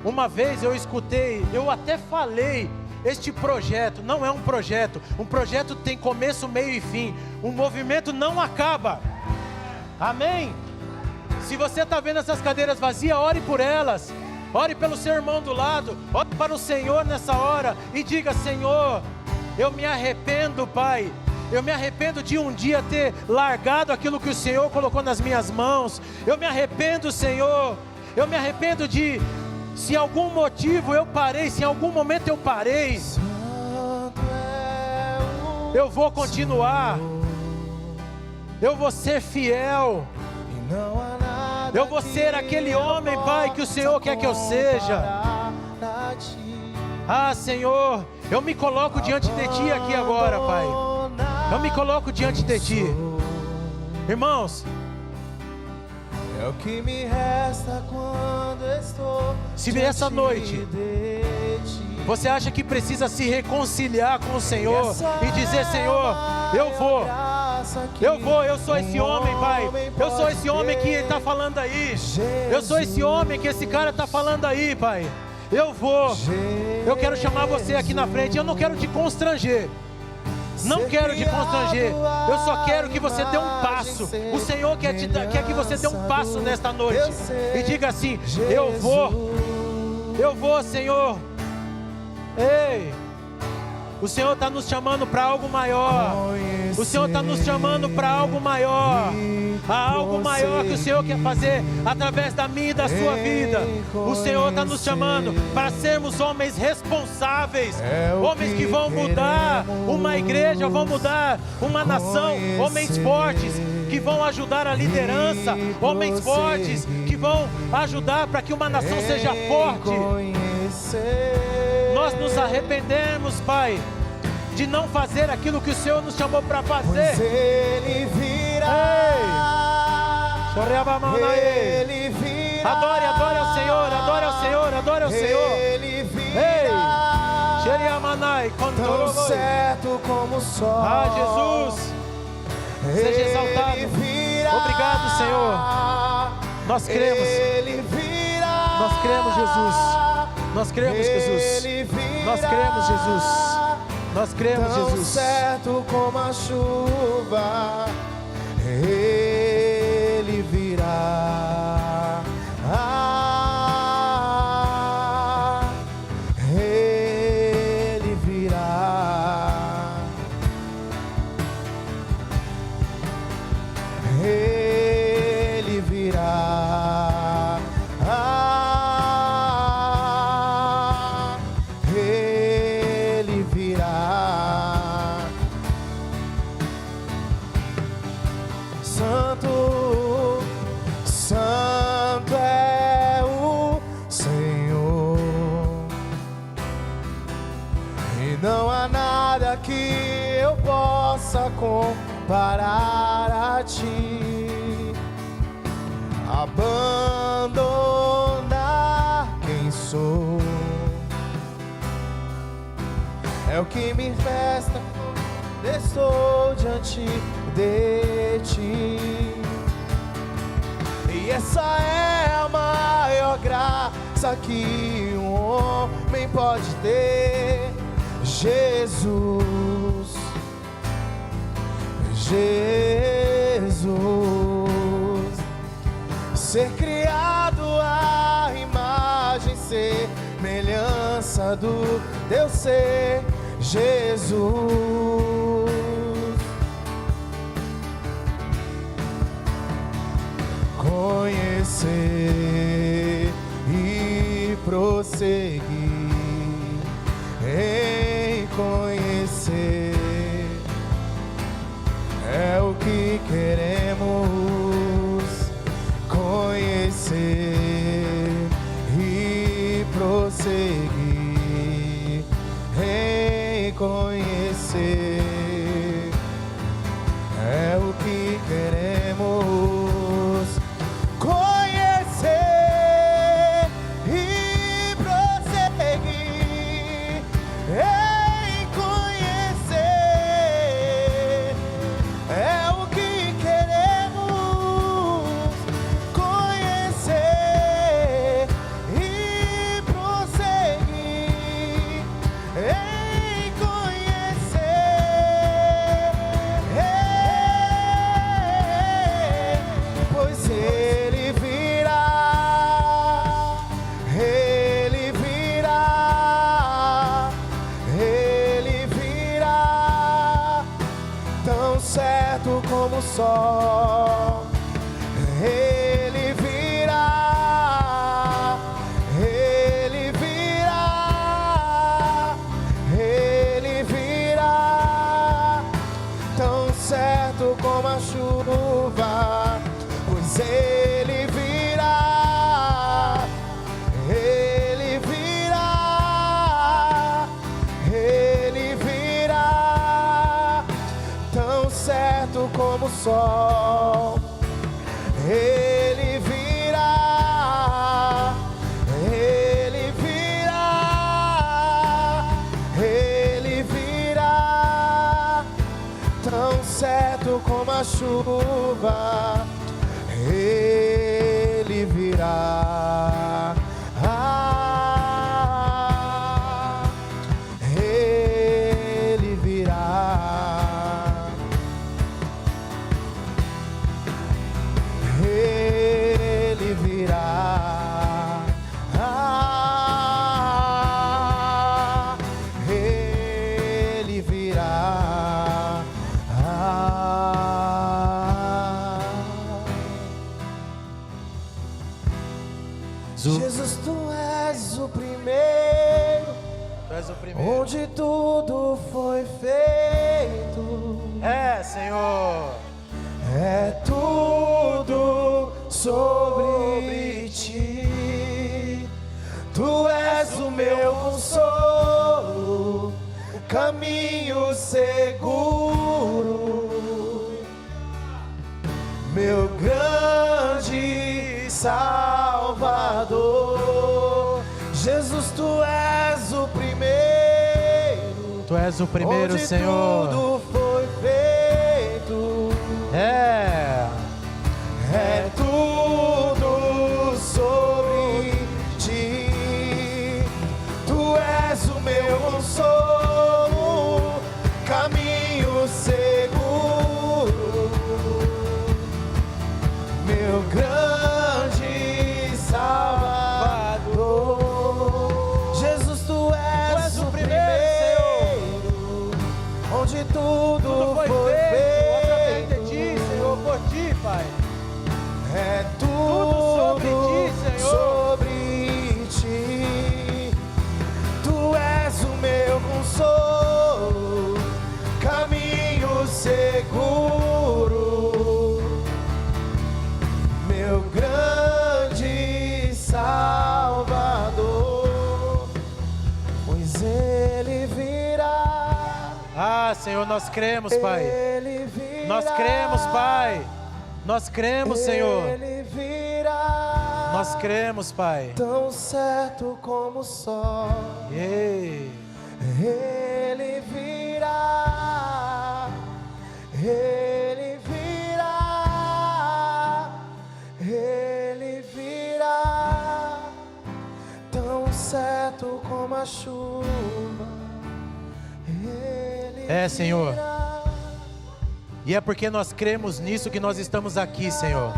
Uma vez eu escutei, eu até falei, este projeto não é um projeto. Um projeto tem começo, meio e fim. Um movimento não acaba. Amém? Se você está vendo essas cadeiras vazias, ore por elas. Ore pelo seu irmão do lado, ore para o Senhor nessa hora e diga: Senhor, eu me arrependo, Pai. Eu me arrependo de um dia ter largado aquilo que o Senhor colocou nas minhas mãos. Eu me arrependo, Senhor. Eu me arrependo de, se em algum motivo eu parei, se em algum momento eu parei, eu vou continuar. Eu vou ser fiel. Eu vou ser aquele homem, Pai, que o Senhor quer que eu seja. Ah, Senhor, eu me coloco diante de Ti aqui agora, Pai. Eu me coloco diante de Ti. Irmãos, é o que me resta quando estou. Se essa noite você acha que precisa se reconciliar com o Senhor e dizer: Senhor, eu sou esse homem, Pai. Eu sou esse homem que está falando aí. Eu sou esse homem que esse cara está falando aí, Pai. Eu quero chamar você aqui na frente. Eu não quero te constranger. Não quero te constranger. Eu só quero que você dê um passo. O Senhor quer que você dê um passo nesta noite e diga assim: eu vou, Senhor. Ei, o Senhor está nos chamando para algo maior. O Senhor está nos chamando para algo maior. Há algo maior que o Senhor quer fazer através da minha e da sua vida. O Senhor está nos chamando para sermos homens responsáveis, homens que vão mudar uma igreja, vão mudar uma nação, homens fortes que vão ajudar a liderança, homens fortes que vão ajudar para que uma nação seja forte. Nós nos arrependemos, Pai, de não fazer aquilo que o Senhor nos chamou para fazer. Pois Ele virá. Ele virá. Adore ao Senhor, adore ao Senhor, adore ao Senhor. Ele virá. Tão certo como o sol. Ah, Jesus, seja exaltado. Obrigado, Senhor. Nós cremos. Ele virá. Nós cremos, Jesus. Nós cremos, Jesus. Nós cremos, Jesus. Nós cremos, Tão Jesus. certo como a chuva, Ele virá. Ele virá. possa comparar a ti. Abandonar quem sou é o que me resta quando estou diante de ti. E essa é a maior graça que um homem pode ter. Jesus, Jesus, ser criado à imagem, semelhança do Deus ser. Jesus, conhecer e prosseguir em conhecer é o que queremos. Conhecer e prosseguir em conhecer é o que queremos. Conhecer e prosseguir em conhecer é o que queremos. Conhecer e prosseguir em conhecer, pois Ele virá, Ele virá, Ele virá, tão certo como o sol. Ele virá, Ele virá, Ele virá, tão certo como a chuva, pois Ele virá, Ele virá, Ele virá, tão certo como o sol. Ele virá, Ele virá, Ele virá, tão certo como a chuva. Ele virá, Ele virá, Ele virá, Ele virá. Jesus, tu és o primeiro, Tu és o primeiro. onde tudo foi feito. É, Senhor. É tudo sobre ti. Tu és o meu consolo, caminho seguro, meu grande Salvador. Jesus, tu és o primeiro, Tu és o primeiro, onde Senhor. tudo foi feito. É tudo sobre ti. Tu és o meu consolo, caminho seguro, meu grande Salvador. Jesus, tu és o primeiro, onde tudo Ah, Senhor, nós cremos, Pai. Nós cremos, Pai. Nós cremos, Senhor. Ele virá. Nós cremos, Pai. Tão certo como o sol. Ei. Ele virá. Ele virá. Ele virá. Tão certo como a chuva. É, Senhor. E é porque nós cremos nisso que nós estamos aqui, Senhor.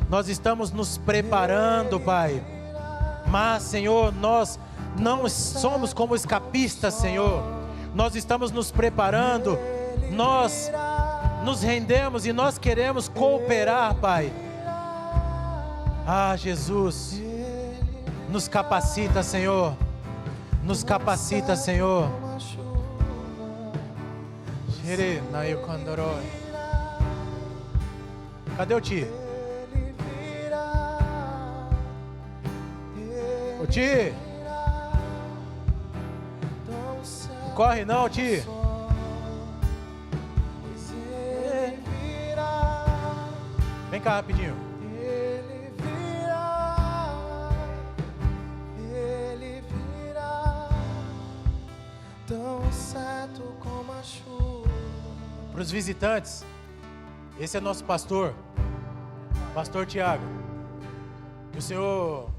Nós estamos nos preparando, Pai. Mas, Senhor, nós não somos como escapistas, Senhor. Nós estamos nos preparando. Nós nos rendemos e nós queremos cooperar, Pai. Ah, Jesus, nos capacita, Senhor. Nos capacita, Senhor. Cadê o Ti? O Ti? Não corre não, Ti. Vem cá rapidinho. Ele virá, tão certo como a chuva. Para os visitantes, esse é nosso pastor, Pastor Tiago, que o Senhor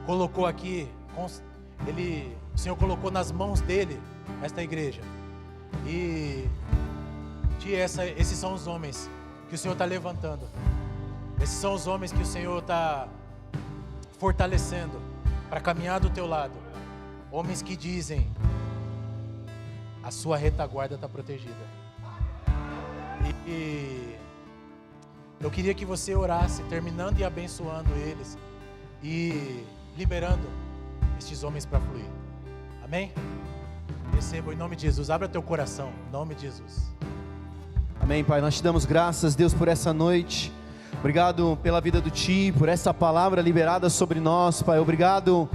colocou aqui, o Senhor colocou nas mãos dele esta igreja. E esses são os homens que o Senhor está levantando. Esses são os homens que o Senhor está fortalecendo para caminhar do teu lado. Homens que dizem: a sua retaguarda está protegida. E eu queria que você orasse, terminando e abençoando eles e liberando estes homens para fluir. Amém? Receba em nome de Jesus. Abra teu coração, em nome de Jesus. Amém, Pai. Nós te damos graças, Deus, por essa noite. Obrigado pela vida do Ti, por essa palavra liberada sobre nós, Pai. Obrigado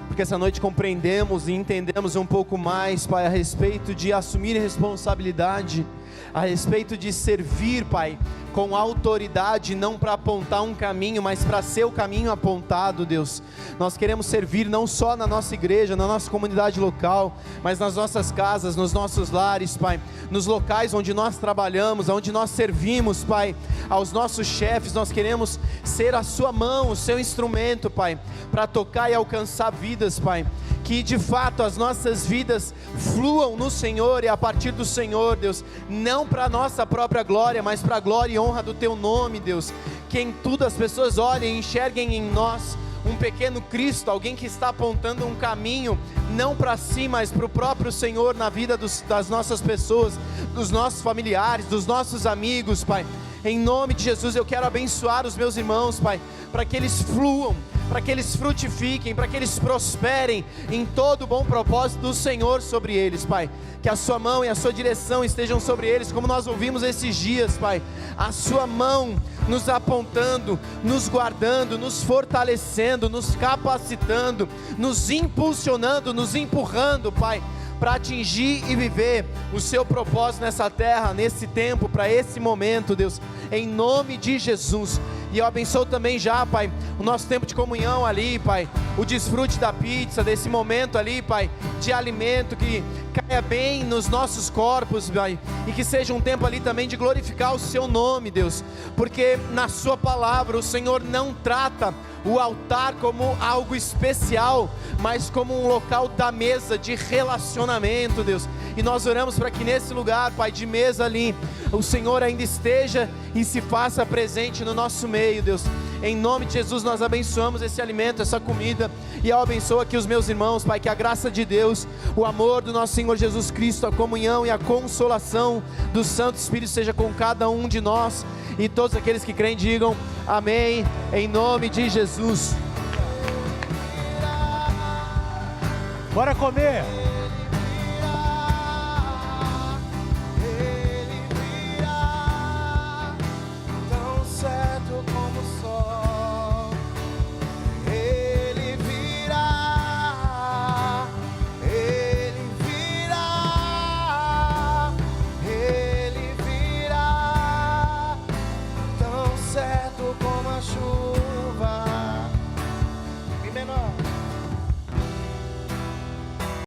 porque essa noite compreendemos e entendemos um pouco mais, Pai, a respeito de assumir responsabilidade, a respeito de servir, Pai, com autoridade, não para apontar um caminho, mas para ser o caminho apontado, Deus. Nós queremos servir não só na nossa igreja, na nossa comunidade local, mas nas nossas casas, nos nossos lares, Pai, nos locais onde nós trabalhamos, onde nós servimos, Pai, aos nossos chefes. Nós queremos ser a sua mão, o seu instrumento, Pai, para tocar e alcançar vidas, Pai. Que de fato as nossas vidas fluam no Senhor e a partir do Senhor, Deus, não para a nossa própria glória, mas para a glória e honra do Teu nome, Deus. Que em tudo as pessoas olhem e enxerguem em nós um pequeno Cristo, alguém que está apontando um caminho, não para si, mas para o próprio Senhor na vida das nossas pessoas, dos nossos familiares, dos nossos amigos, Pai. Em nome de Jesus eu quero abençoar os meus irmãos, Pai, para que eles fluam, para que eles frutifiquem, para que eles prosperem em todo o bom propósito do Senhor sobre eles, Pai. Que a sua mão e a sua direção estejam sobre eles, como nós ouvimos esses dias, Pai. A sua mão nos apontando, nos guardando, nos fortalecendo, nos capacitando, nos impulsionando, nos empurrando, Pai, para atingir e viver o seu propósito nessa terra, nesse tempo, para esse momento, Deus, em nome de Jesus. E eu abençoo também já, Pai, o nosso tempo de comunhão ali, Pai, o desfrute da pizza, desse momento ali, Pai, de alimento que caia bem nos nossos corpos, Pai, e que seja um tempo ali também de glorificar o seu nome, Deus, porque na sua palavra o Senhor não trata o altar como algo especial, mas como um local da mesa de relacionamento, Deus. E nós oramos para que nesse lugar, Pai, de mesa ali, o Senhor ainda esteja e se faça presente no nosso meio, Deus. Em nome de Jesus nós abençoamos esse alimento, essa comida, e eu abençoo aqui os meus irmãos, Pai, que a graça de Deus, o amor do nosso Senhor Jesus Cristo, a comunhão e a consolação do Santo Espírito seja com cada um de nós, e todos aqueles que creem digam amém, em nome de Jesus. Bora comer!